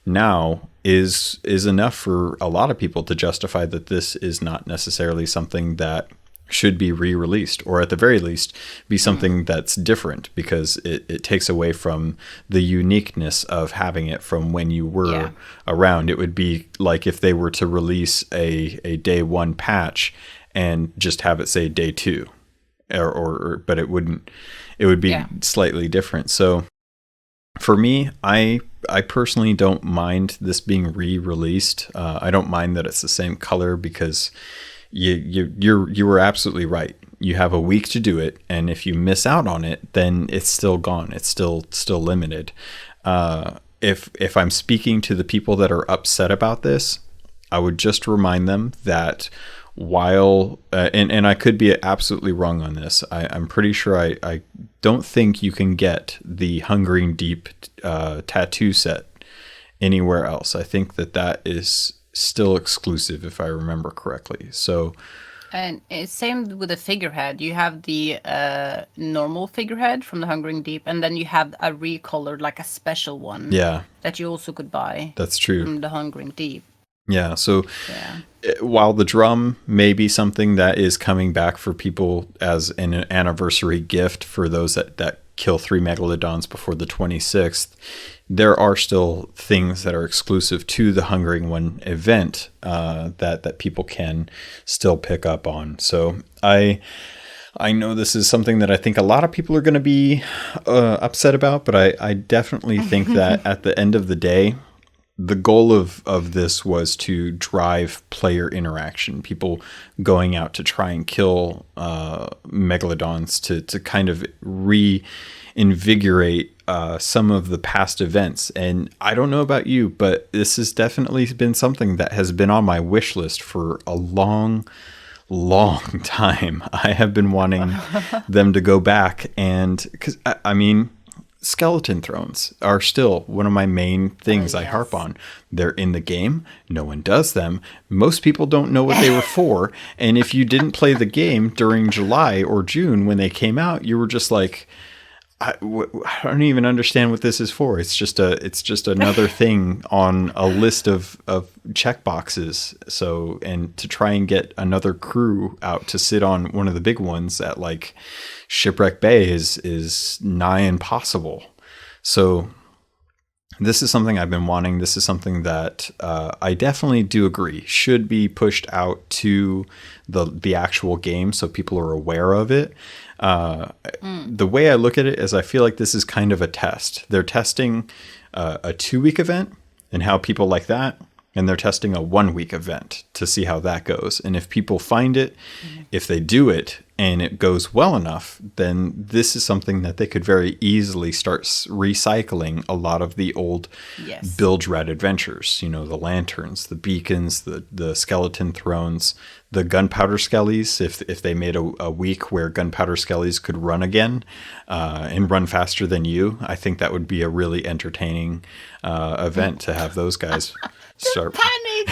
now is enough for a lot of people to justify that this is not necessarily something that should be re-released, or at the very least be something that's different, because it takes away from the uniqueness of having it from when you were around. It would be like if they were to release a day 1 patch and just have it say day 2. Or but it would be slightly different. So for me, I personally don't mind this being re-released. I don't mind that it's the same color, because you were absolutely right. You have a week to do it, and if you miss out on it, then it's still gone. It's still limited. If I'm speaking to the people that are upset about this, I would just remind them that while and I could be absolutely wrong on this, I'm pretty sure I don't think you can get the Hungering Deep tattoo set anywhere else. I think that is still exclusive, if I remember correctly. So, and it's same with the figurehead. You have the normal figurehead from the Hungering Deep, and then you have a recolored, like a special one. Yeah, that you also could buy. That's true. From the Hungering Deep. Yeah, so while the drum may be something that is coming back for people as an anniversary gift for those that kill 3 megalodons before the 26th, there are still things that are exclusive to the Hungering One event that people can still pick up on. So I know this is something that I think a lot of people are going to be upset about, but I definitely think that at the end of the day, the goal of this was to drive player interaction, people going out to try and kill megalodons to kind of reinvigorate some of the past events. And I don't know about you, but this has definitely been something that has been on my wish list for a long time. I have been wanting them to go back, and because I mean, skeleton thrones are still one of my main things I harp on. They're in the game. No one does them. Most people don't know what they were for. And if you didn't play the game during July or June when they came out, you were just like, I don't even understand what this is for. It's just another thing on a list of check boxes. So, and to try and get another crew out to sit on one of the big ones at like Shipwreck Bay is nigh impossible. So this is something I've been wanting. This is something that I definitely do agree should be pushed out to the actual game so people are aware of it. The way I look at it is I feel like this is kind of a test. They're testing a 2-week event and how people like that. And they're testing a 1-week event to see how that goes. And if people find it, if they do it and it goes well enough, then this is something that they could very easily start recycling a lot of the old Bilge Rat adventures. You know, the lanterns, the beacons, the skeleton thrones, the gunpowder skellies. If they made a week where gunpowder skellies could run again and run faster than you, I think that would be a really entertaining event to have those guys start. Panic.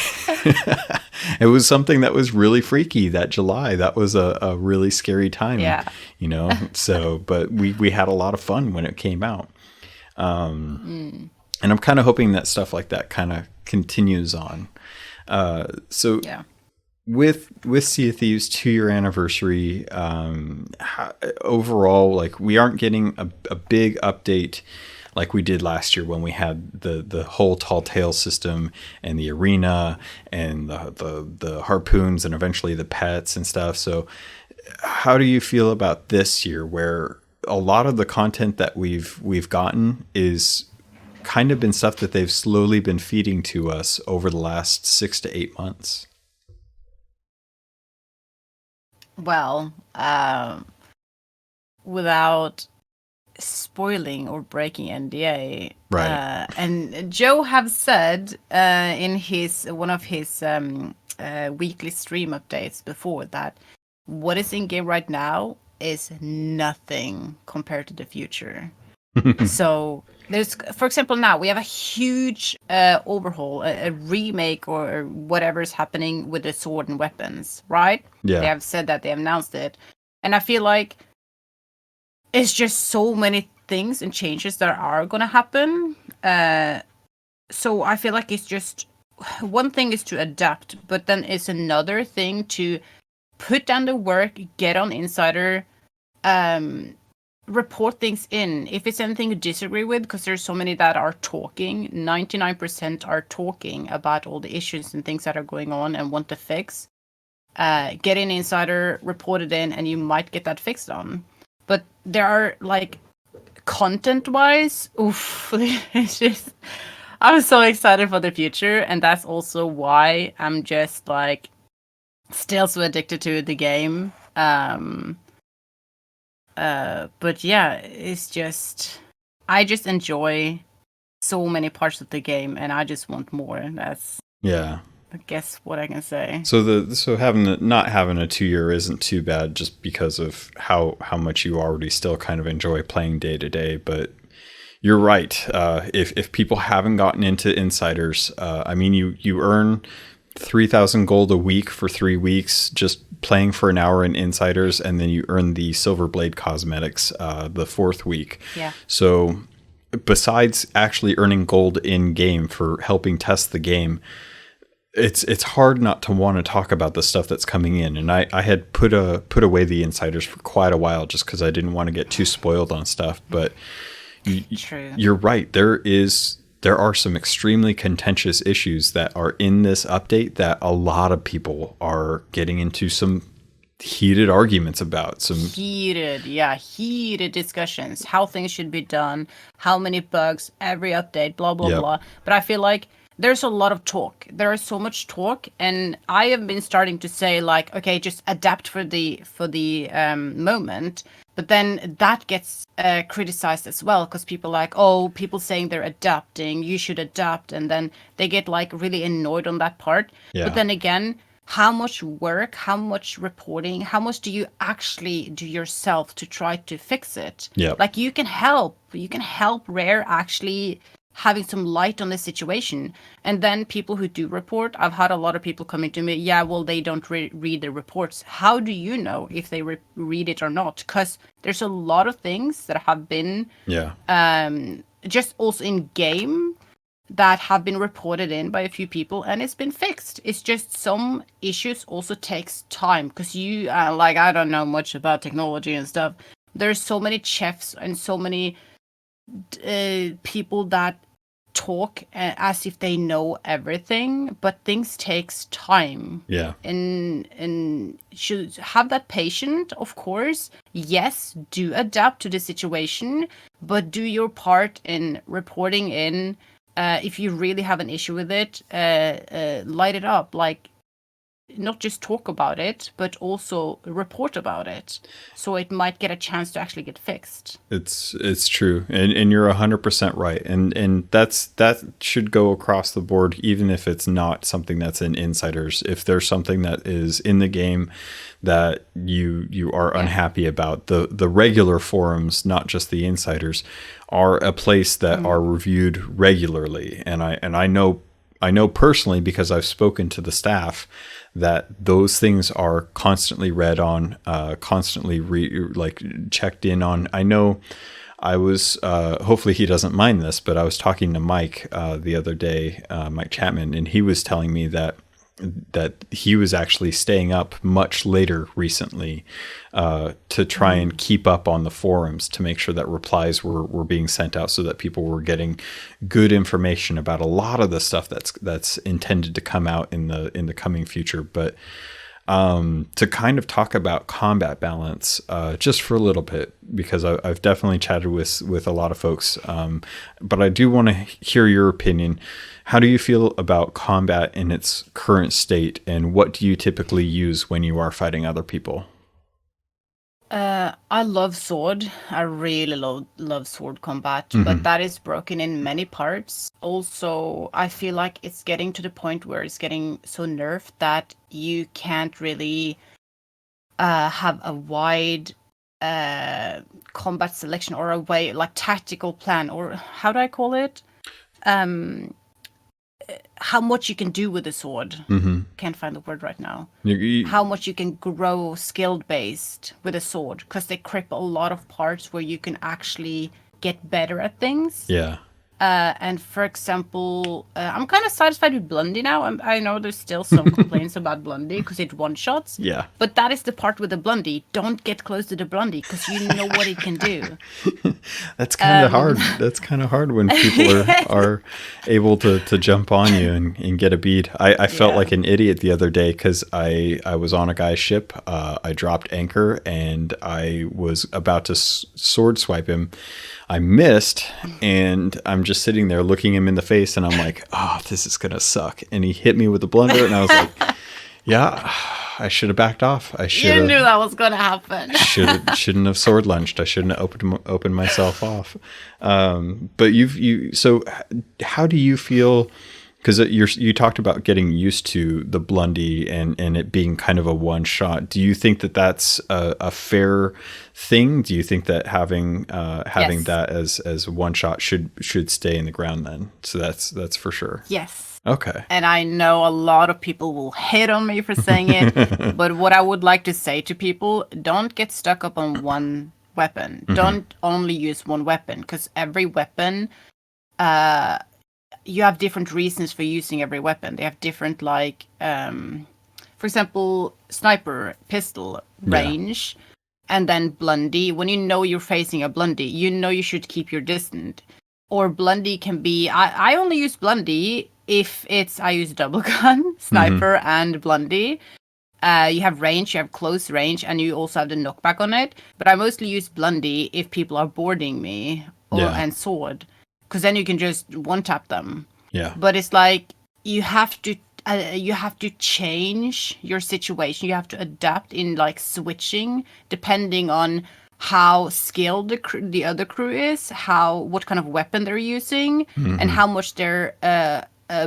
It was something that was really freaky that July. That was a really scary time, you know. So, but we had a lot of fun when it came out. And I'm kind of hoping that stuff like that kind of continues on. With Sea of Thieves 2-year anniversary, overall, like we aren't getting a big update like we did last year when we had the whole tall tale system and the arena and the harpoons and eventually the pets and stuff. So how do you feel about this year, where a lot of the content that we've gotten is kind of been stuff that they've slowly been feeding to us over the last 6 to 8 months? Well, without spoiling or breaking NDA, right? And Joe have said in one of his weekly stream updates before that what is in game right now is nothing compared to the future. So there's, for example, now we have a huge overhaul, a remake or whatever is happening with the sword and weapons, right? Yeah. They have said that, they announced it. And I feel like it's just so many things and changes that are going to happen. So I feel like it's just, one thing is to adapt, but then it's another thing to put down the work, get on Insider, report things in. If it's anything you disagree with, because there's so many that are talking, 99% are talking about all the issues and things that are going on and want to fix. Get in Insider, report it in, and you might get that fixed on. But there are, like, content-wise, it's just, I'm so excited for the future, and that's also why I'm just, like, still so addicted to the game. But yeah, it's just, I just enjoy so many parts of the game, and I just want more. And that's, I guess, what I can say. So not having a 2-year isn't too bad, just because of how much you already still kind of enjoy playing day to day. But you're right. If people haven't gotten into Insiders, I mean, you earn 3,000 gold a week for 3 weeks just playing for an hour in Insiders, and then you earn the Silver Blade cosmetics the 4th week. Yeah. So besides actually earning gold in game for helping test the game, it's hard not to want to talk about the stuff that's coming in. And I had put away the Insiders for quite a while just because I didn't want to get too spoiled on stuff. But you're right. There are some extremely contentious issues that are in this update that a lot of people are getting into some heated arguments about. Heated discussions, how things should be done, how many bugs, every update, blah, blah, blah. But I feel like there's a lot of talk. There is so much talk, and I have been starting to say like, okay, just adapt for the moment. But then that gets criticized as well because people like, oh, people saying they're adapting, you should adapt, and then they get like really annoyed on that part. Yeah. But then again, how much work, how much reporting, how much do you actually do yourself to try to fix it? Yeah. Like you can help Rare actually having some light on the situation. And then people who do report, I've had a lot of people coming to me, yeah, well, they don't read the reports. How do you know if they read it or not? Because there's a lot of things that have been just also in game that have been reported in by a few people and it's been fixed. It's just some issues also takes time because you like, I don't know much about technology and stuff. There's so many chefs and so many people that talk as if they know everything, but things takes time. Yeah. And should have that patience, of course. Yes, do adapt to the situation, but do your part in reporting in. If you really have an issue with it, light it up. Like, not just talk about it, but also report about it, so it might get a chance to actually get fixed. It's true, and you're 100% right, and that should go across the board, even if it's not something that's in insiders. If there's something that is in the game that you are unhappy about, the regular forums, not just the insiders, are a place that are reviewed regularly, and I know personally because I've spoken to the staff that those things are constantly read on, constantly checked in on. I know I was, hopefully he doesn't mind this, but I was talking to Mike the other day, Mike Chapman, and he was telling me that he was actually staying up much later recently to try and keep up on the forums to make sure that replies were being sent out so that people were getting good information about a lot of the stuff that's intended to come out in the coming future. But to kind of talk about combat balance just for a little bit, because I've definitely chatted with a lot of folks, but I do want to hear your opinion. How do you feel about combat in its current state, and what do you typically use when you are fighting other people? I love sword. I really love sword combat, but that is broken in many parts. Also, I feel like it's getting to the point where it's getting so nerfed that you can't really have a wide combat selection or a way like tactical plan, or how do I call it? How much you can do with the sword. Can't find the word right now. How much you can grow skilled based with a sword, because they cripple a lot of parts where you can actually get better at things. Yeah. And for example, I'm kind of satisfied with Blondie now. I know there's still some complaints about Blondie because it one-shots. Yeah. But that is the part with the Blondie. Don't get close to the Blondie because you know what it can do. That's kind of hard. That's kind of hard when people are able to jump on you and get a bead. I felt like an idiot the other day because I was on a guy's ship. I dropped anchor and I was about to sword swipe him. I missed, and I'm just sitting there looking him in the face, and I'm like, oh, this is going to suck. And he hit me with a blunder, and I was like, yeah, I should have backed off. I should. You knew that was going to happen. Shouldn't have sword lunged. I shouldn't have opened myself off. But so how do you feel? Because you talked about getting used to the Blondie and it being kind of a one shot. Do you think that that's a fair thing? Do you think that having Yes. that as one shot should stay in the ground then? So that's for sure. Yes. Okay. And I know a lot of people will hate on me for saying it, but what I would like to say to people, don't get stuck up on one weapon. Don't only use one weapon, because every weapon, you have different reasons for using every weapon. They have different, like, for example, sniper, pistol, range, and then Blondie. When you know you're facing a Blondie, you know you should keep your distance. Or Blondie can be, I only use Blondie if I use double gun, sniper, and Blondie. You have range, you have close range, and you also have the knockback on it. But I mostly use Blondie if people are boarding me and sword, because then you can just one-tap them. Yeah. But it's like you have to change your situation. You have to adapt in like switching depending on how skilled the other crew is, what kind of weapon they're using, and how much they're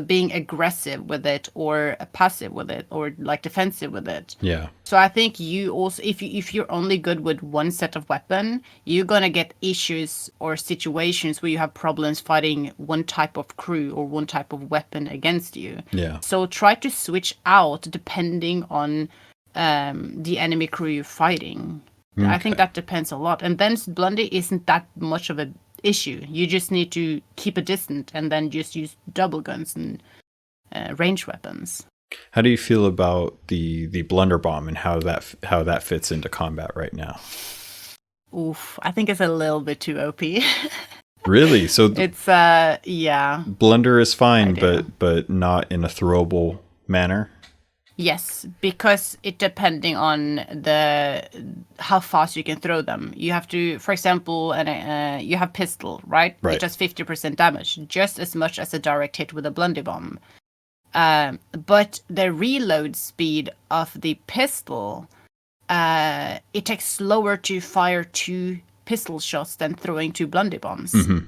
being aggressive with it or passive with it or like defensive with it. Yeah. So I think you also, if you're only good with one set of weapon, you're gonna get issues or situations where you have problems fighting one type of crew or one type of weapon against you. Yeah. So try to switch out depending on the enemy crew you're fighting. Okay. I think that depends a lot. And then Blundy isn't that much of an issue. You just need to keep a distance and then just use double guns and range weapons. How do you feel about the blunder bomb and how that fits into combat right now? Oof, I think it's a little bit too OP. Really? So it's yeah. Blunder is fine, but not in a throwable manner. Yes, because it depending on how fast you can throw them. You have to, for example, you have pistol, right? Right. It does 50% damage, just as much as a direct hit with a blundy bomb. But the reload speed of the pistol, it takes slower to fire 2 pistol shots than throwing 2 blundy bombs. Mm-hmm.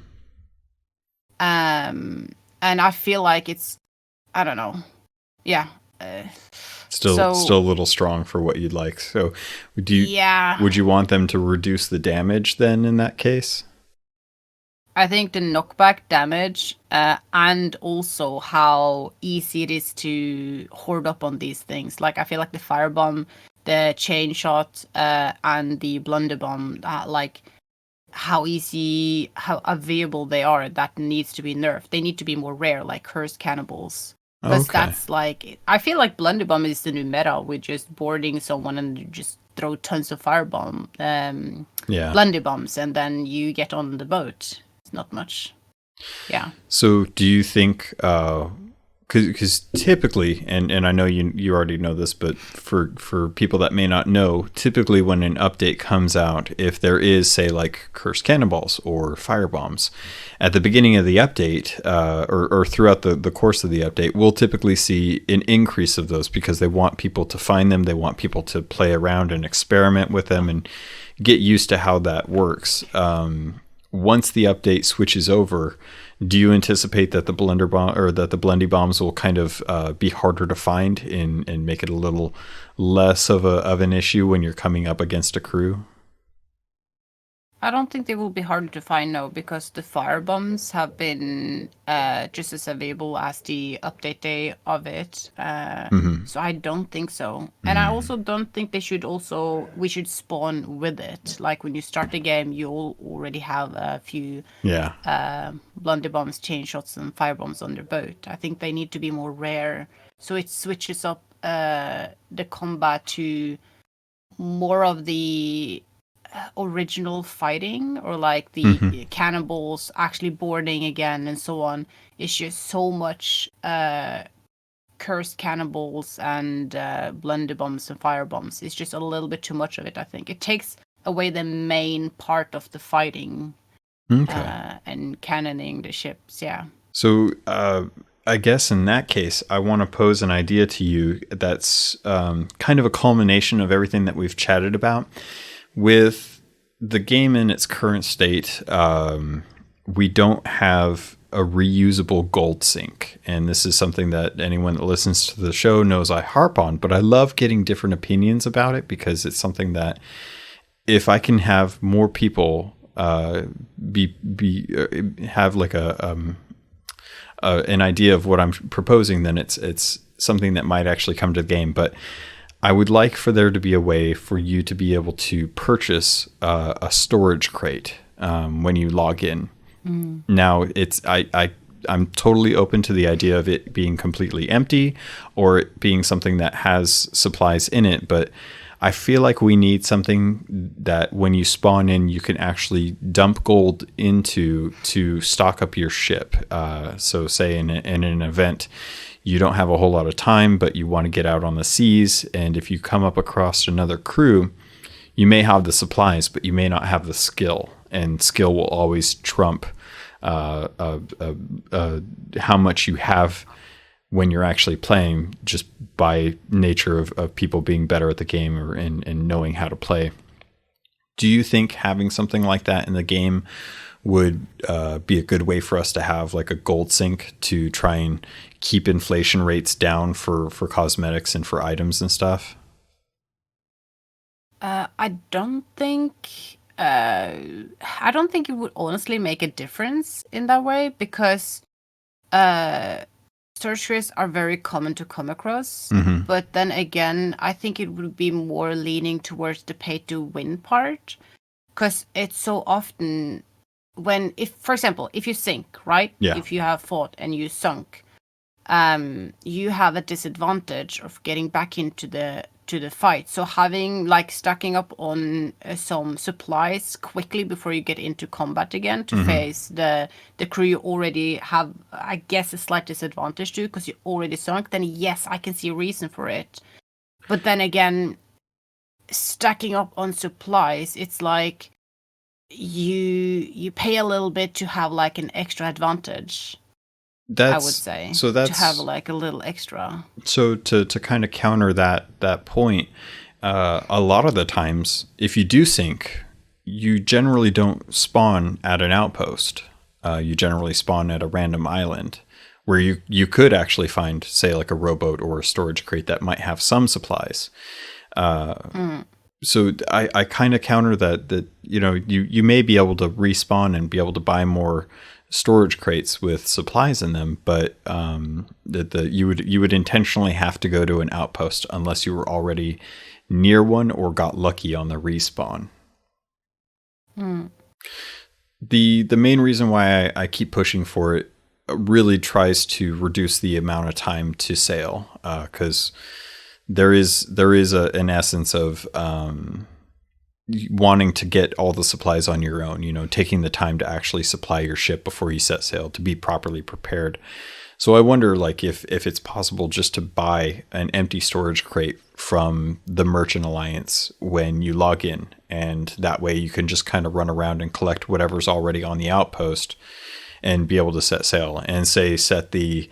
And I feel like it's, I don't know, yeah. Still a little strong for what you'd like. So would you want them to reduce the damage then in that case? I think the knockback damage and also how easy it is to hoard up on these things. Like I feel like the firebomb, the chain shot, and the blunder bomb, like how available they are, that needs to be nerfed. They need to be more rare, like cursed cannibals. Because that's like, I feel like blunder bomb is the new meta with just boarding someone and just throw tons of firebomb, blunder bombs, and then you get on the boat. It's not much. Yeah. So do you think, because typically, and I know you already know this, but for people that may not know, typically when an update comes out, if there is, say, like cursed cannonballs or firebombs, at the beginning of the update, or throughout the course of the update, we'll typically see an increase of those because they want people to find them, they want people to play around and experiment with them and get used to how that works. Once the update switches over, do you anticipate that the blunder bomb or that the blendy bombs will kind of be harder to find and make it a little less of an issue when you're coming up against a crew? I don't think they will be harder to find, no, because the firebombs have been just as available as the update day of it. So I don't think so. And I also don't think we should spawn with it. Like when you start the game, you'll already have a few blunder bombs, chain shots, and firebombs on their boat. I think they need to be more rare. So it switches up the combat to more of the original fighting, or like the cannibals actually boarding again and so on. It's just so much cursed cannibals and blunder bombs and fire bombs. It's just a little bit too much of it. I think it takes away the main part of the fighting and cannoning the ships. Yeah. So I guess in that case, I want to pose an idea to you that's kind of a culmination of everything that we've chatted about. With the game in its current state, we don't have a reusable gold sink. And this is something that anyone that listens to the show knows I harp on, but I love getting different opinions about it because it's something that if I can have more people have like an idea of what I'm proposing, then it's something that might actually come to the game. But I would like for there to be a way for you to be able to purchase a storage crate when you log in. Now, I'm totally open to the idea of it being completely empty or it being something that has supplies in it, but I feel like we need something that when you spawn in, you can actually dump gold into to stock up your ship. So say in an event, you don't have a whole lot of time, but you want to get out on the seas. And if you come up across another crew, you may have the supplies, but you may not have the skill. And skill will always trump how much you have when you're actually playing, just by nature of people being better at the game and knowing how to play. Do you think having something like that in the game would be a good way for us to have like a gold sink to try and keep inflation rates down for cosmetics and for items and stuff? I don't think it would honestly make a difference in that way, because search rates are very common to come across. Mm-hmm. But then again, I think it would be more leaning towards the pay to win part, because it's so often for example, if you sink, right? Yeah. If you have fought and you sunk, you have a disadvantage of getting back into the fight. So having like stacking up on some supplies quickly before you get into combat again to face the crew you already have, I guess, a slight disadvantage to, because you already sunk, then yes, I can see a reason for it. But then again, stacking up on supplies, it's like you pay a little bit to have like an extra advantage. I would say. So that's to have like a little extra. So to kind of counter that point, a lot of the times, if you do sink, you generally don't spawn at an outpost. You generally spawn at a random island where you could actually find, say, like a rowboat or a storage crate that might have some supplies. So I kind of counter that you may be able to respawn and be able to buy more storage crates with supplies in them, but you would intentionally have to go to an outpost unless you were already near one or got lucky on the respawn. The main reason why I keep pushing for it really tries to reduce the amount of time to sail, because there is an essence of wanting to get all the supplies on your own, taking the time to actually supply your ship before you set sail to be properly prepared. So I wonder, like, if it's possible just to buy an empty storage crate from the Merchant Alliance when you log in, and that way you can just kind of run around and collect whatever's already on the outpost and be able to set sail, and set the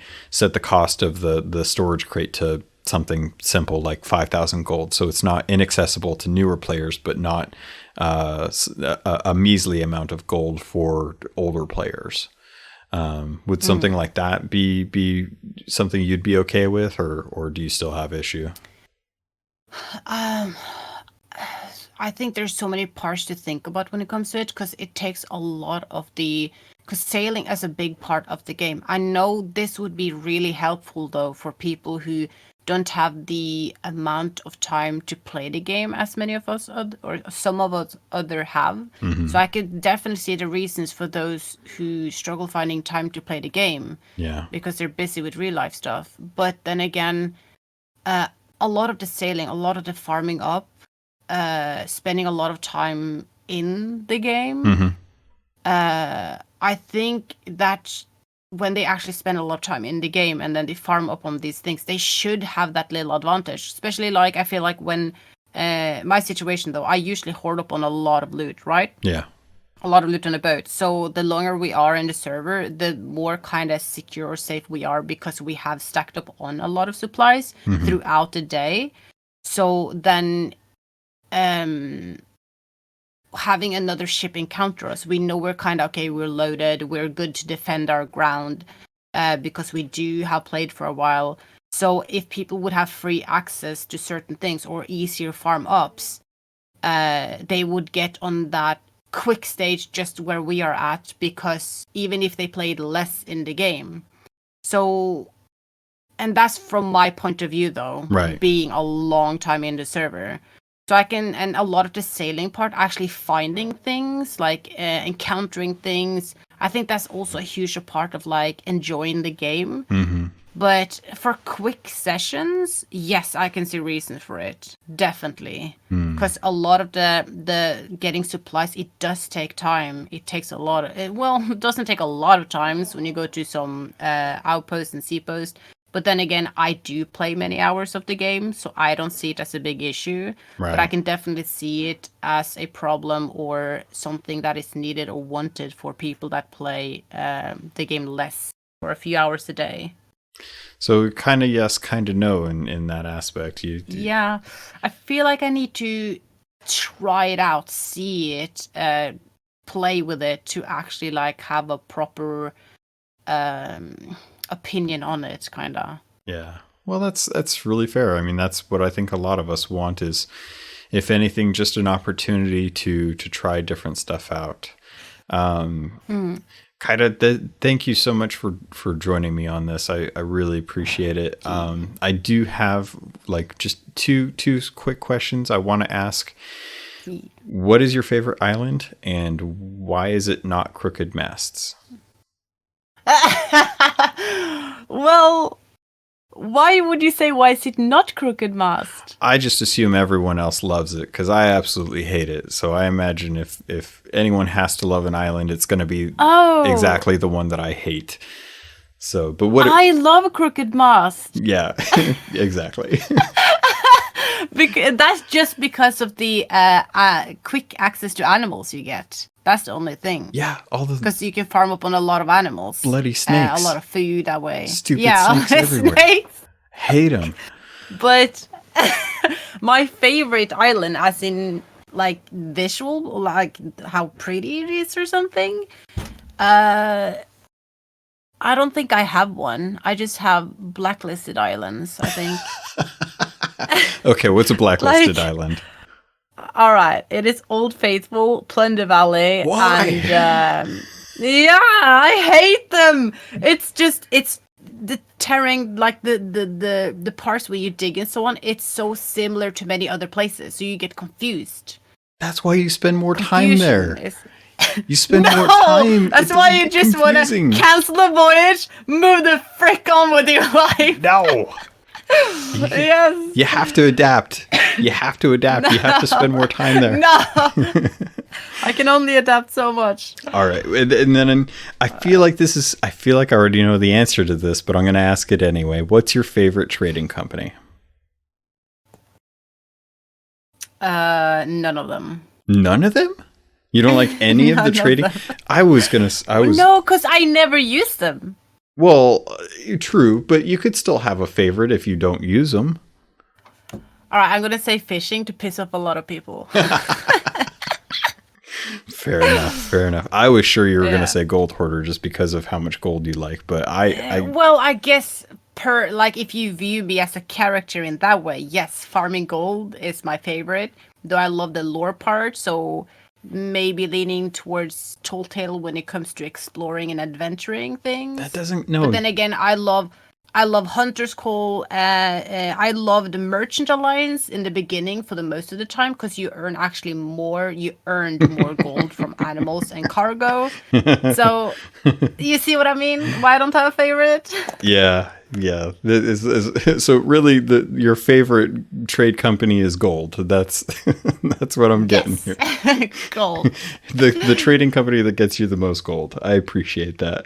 cost of the storage crate to something simple like 5,000 gold, so it's not inaccessible to newer players, but not a measly amount of gold for older players. Would something like that be something you'd be okay with, or do you still have issue? I think there's so many parts to think about when it comes to it, because it takes a lot of because sailing is a big part of the game. I know this would be really helpful though for people who don't have the amount of time to play the game as many of us or some of us other have. So I could definitely see the reasons for those who struggle finding time to play the game. Yeah, because they're busy with real life stuff. But then again, a lot of the sailing, a lot of the farming up, spending a lot of time in the game. I think that when they actually spend a lot of time in the game and then they farm up on these things, they should have that little advantage. Especially like, I feel like when my situation though, I usually hoard up on a lot of loot, right? Yeah. A lot of loot on a boat. So the longer we are in the server, the more kind of secure or safe we are, because we have stacked up on a lot of supplies throughout the day. So then having another ship encounter us, we know we're kind of okay, we're loaded, we're good to defend our ground, because we do have played for a while. So if people would have free access to certain things or easier farm ups, they would get on that quick stage just where we are at, because even if they played less in the game. So, and that's from my point of view though, right, being a long time in the server. So and a lot of the sailing part, actually finding things, like encountering things, I think that's also a huge part of like enjoying the game. But for quick sessions, yes, I can see reasons for it, definitely, because a lot of the getting supplies, it does take time. It takes a lot of it doesn't take a lot of times when you go to some outposts and seaposts. But then again, I do play many hours of the game, so I don't see it as a big issue. Right. But I can definitely see it as a problem or something that is needed or wanted for people that play the game less for a few hours a day. So kind of yes, kind of no in that aspect. Yeah, I feel like I need to try it out, see it, play with it to actually like have a proper opinion on it, kind of. Yeah. Well, that's really fair. I mean, that's what I think a lot of us want is, if anything, just an opportunity to try different stuff out. Kaida, thank you so much for joining me on this. I really appreciate it. I do have like just two quick questions I want to ask. What is your favorite island, and why is it not Crooked Masts? Well, why would you say why is it not Crooked Mast? I just assume everyone else loves it because I absolutely hate it. So I imagine if anyone has to love an island, it's going to be exactly the one that I hate. So, but what I love Crooked Mast. Yeah, exactly. That's just because of the quick access to animals you get. That's the only thing. Yeah, all the because you can farm up on a lot of animals. Bloody snakes. A lot of food that way. Stupid snakes everywhere. Snakes. Hate them. But my favorite island, as in like visual, like how pretty it is or something. I don't think I have one. I just have blacklisted islands, I think. Okay, what's a blacklisted island? All right, it is Old Faithful, Plunder Valley. Why? And yeah, I hate them. It's the terrain, like the parts where you dig and so on. It's so similar to many other places, so you get confused. That's why you spend more time there. You spend no, more time. That's why you just want to cancel the voyage, move the frick on with your life. No. Yes. You have to adapt. You have to adapt. No. You have to spend more time there. No. I can only adapt so much. All right. And then I feel like I already know the answer to this, but I'm going to ask it anyway. What's your favorite trading company? None of them. None of them? You don't like any of the trading? I was No, because I never use them. Well, true, but you could still have a favorite if you don't use them. All right, I'm going to say fishing to piss off a lot of people. Fair enough. I was sure you were going to say Gold Hoarder just because of how much gold you like, but Well, I guess if you view me as a character in that way, yes, farming gold is my favorite, though I love the lore part, so maybe leaning towards Tall Tale when it comes to exploring and adventuring things. That doesn't no. But then again, I love Hunter's Call. I love the Merchant Alliance in the beginning for the most of the time because you earned more gold from animals and cargo. So you see what I mean? Why I don't have a favorite? Yeah. So really, your favorite trade company is gold. That's what I'm getting here. Gold. The trading company that gets you the most gold. I appreciate that.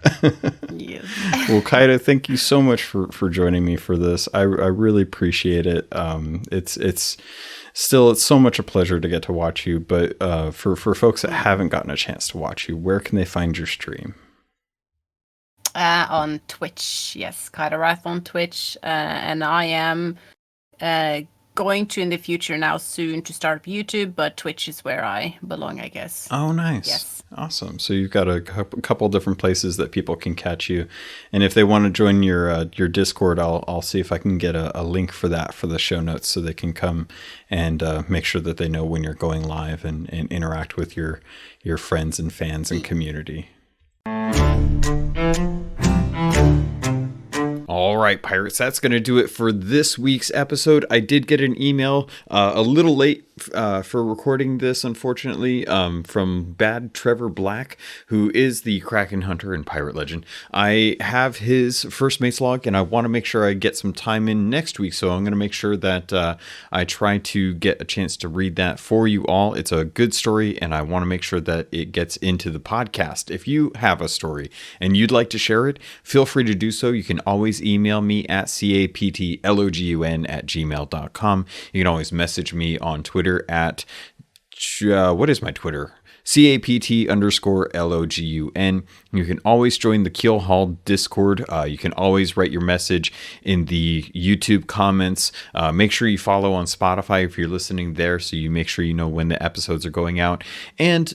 Yes. Well, Kaida, thank you so much for joining me for this. I really appreciate it. It's so much a pleasure to get to watch you. But for folks that haven't gotten a chance to watch you, where can they find your stream? On Twitch, yes, Kaidawrath on Twitch, and I am going to in the future now soon to start YouTube, but Twitch is where I belong, I guess. Oh, nice. Yes. Awesome. So you've got a couple different places that people can catch you, and if they want to join your Discord, I'll see if I can get a link for that for the show notes so they can come and make sure that they know when you're going live and interact with your friends and fans and community. All right, Pirates, that's going to do it for this week's episode. I did get an email a little late for recording this, unfortunately, from Bad Trevor Black, who is the Kraken Hunter and Pirate Legend. I have his first mate's log, and I want to make sure I get some time in next week, so I'm going to make sure that I try to get a chance to read that for you all. It's a good story, and I want to make sure that it gets into the podcast. If you have a story and you'd like to share it, feel free to do so. You can always email email me at captlogun@gmail.com. You can always message me on Twitter at, what is my Twitter? CAPT_LOGUN. You can always join the Keelhauled Discord. You can always write your message in the YouTube comments. Make sure you follow on Spotify if you're listening there, so you make sure you know when the episodes are going out. And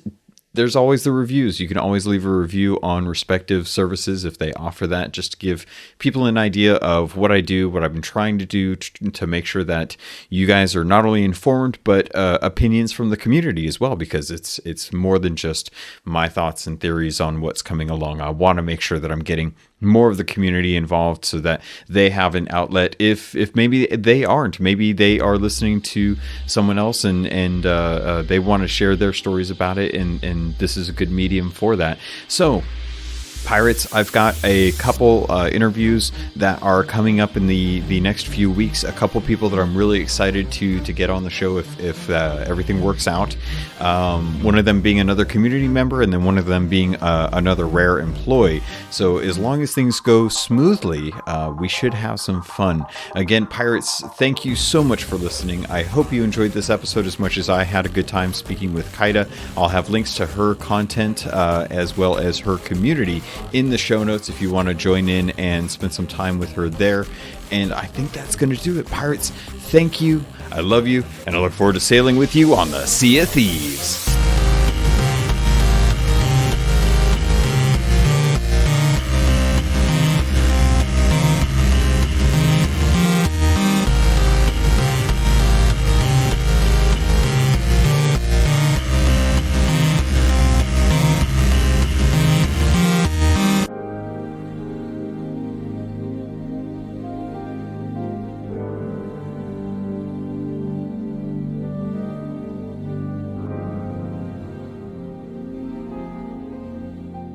there's always the reviews. You can always leave a review on respective services if they offer that, just to give people an idea of what I do, what I've been trying to do to make sure that you guys are not only informed, but opinions from the community as well, because it's more than just my thoughts and theories on what's coming along. I want to make sure that I'm getting more of the community involved so that they have an outlet. If maybe they aren't, maybe they are listening to someone else and they want to share their stories about it, and this is a good medium for that. So Pirates, I've got a couple interviews that are coming up in the next few weeks. A couple people that I'm really excited to get on the show if everything works out. One of them being another community member, and then one of them being another rare employee. So as long as things go smoothly, we should have some fun. Again, Pirates, thank you so much for listening. I hope you enjoyed this episode as much as I had a good time speaking with Kaida. I'll have links to her content as well as her community in the show notes if you want to join in and spend some time with her there. And I think that's going to do it. Pirates, thank you. I love you, and I look forward to sailing with you on the Sea of Thieves.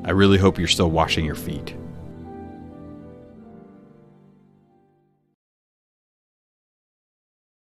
I really hope you're still washing your feet.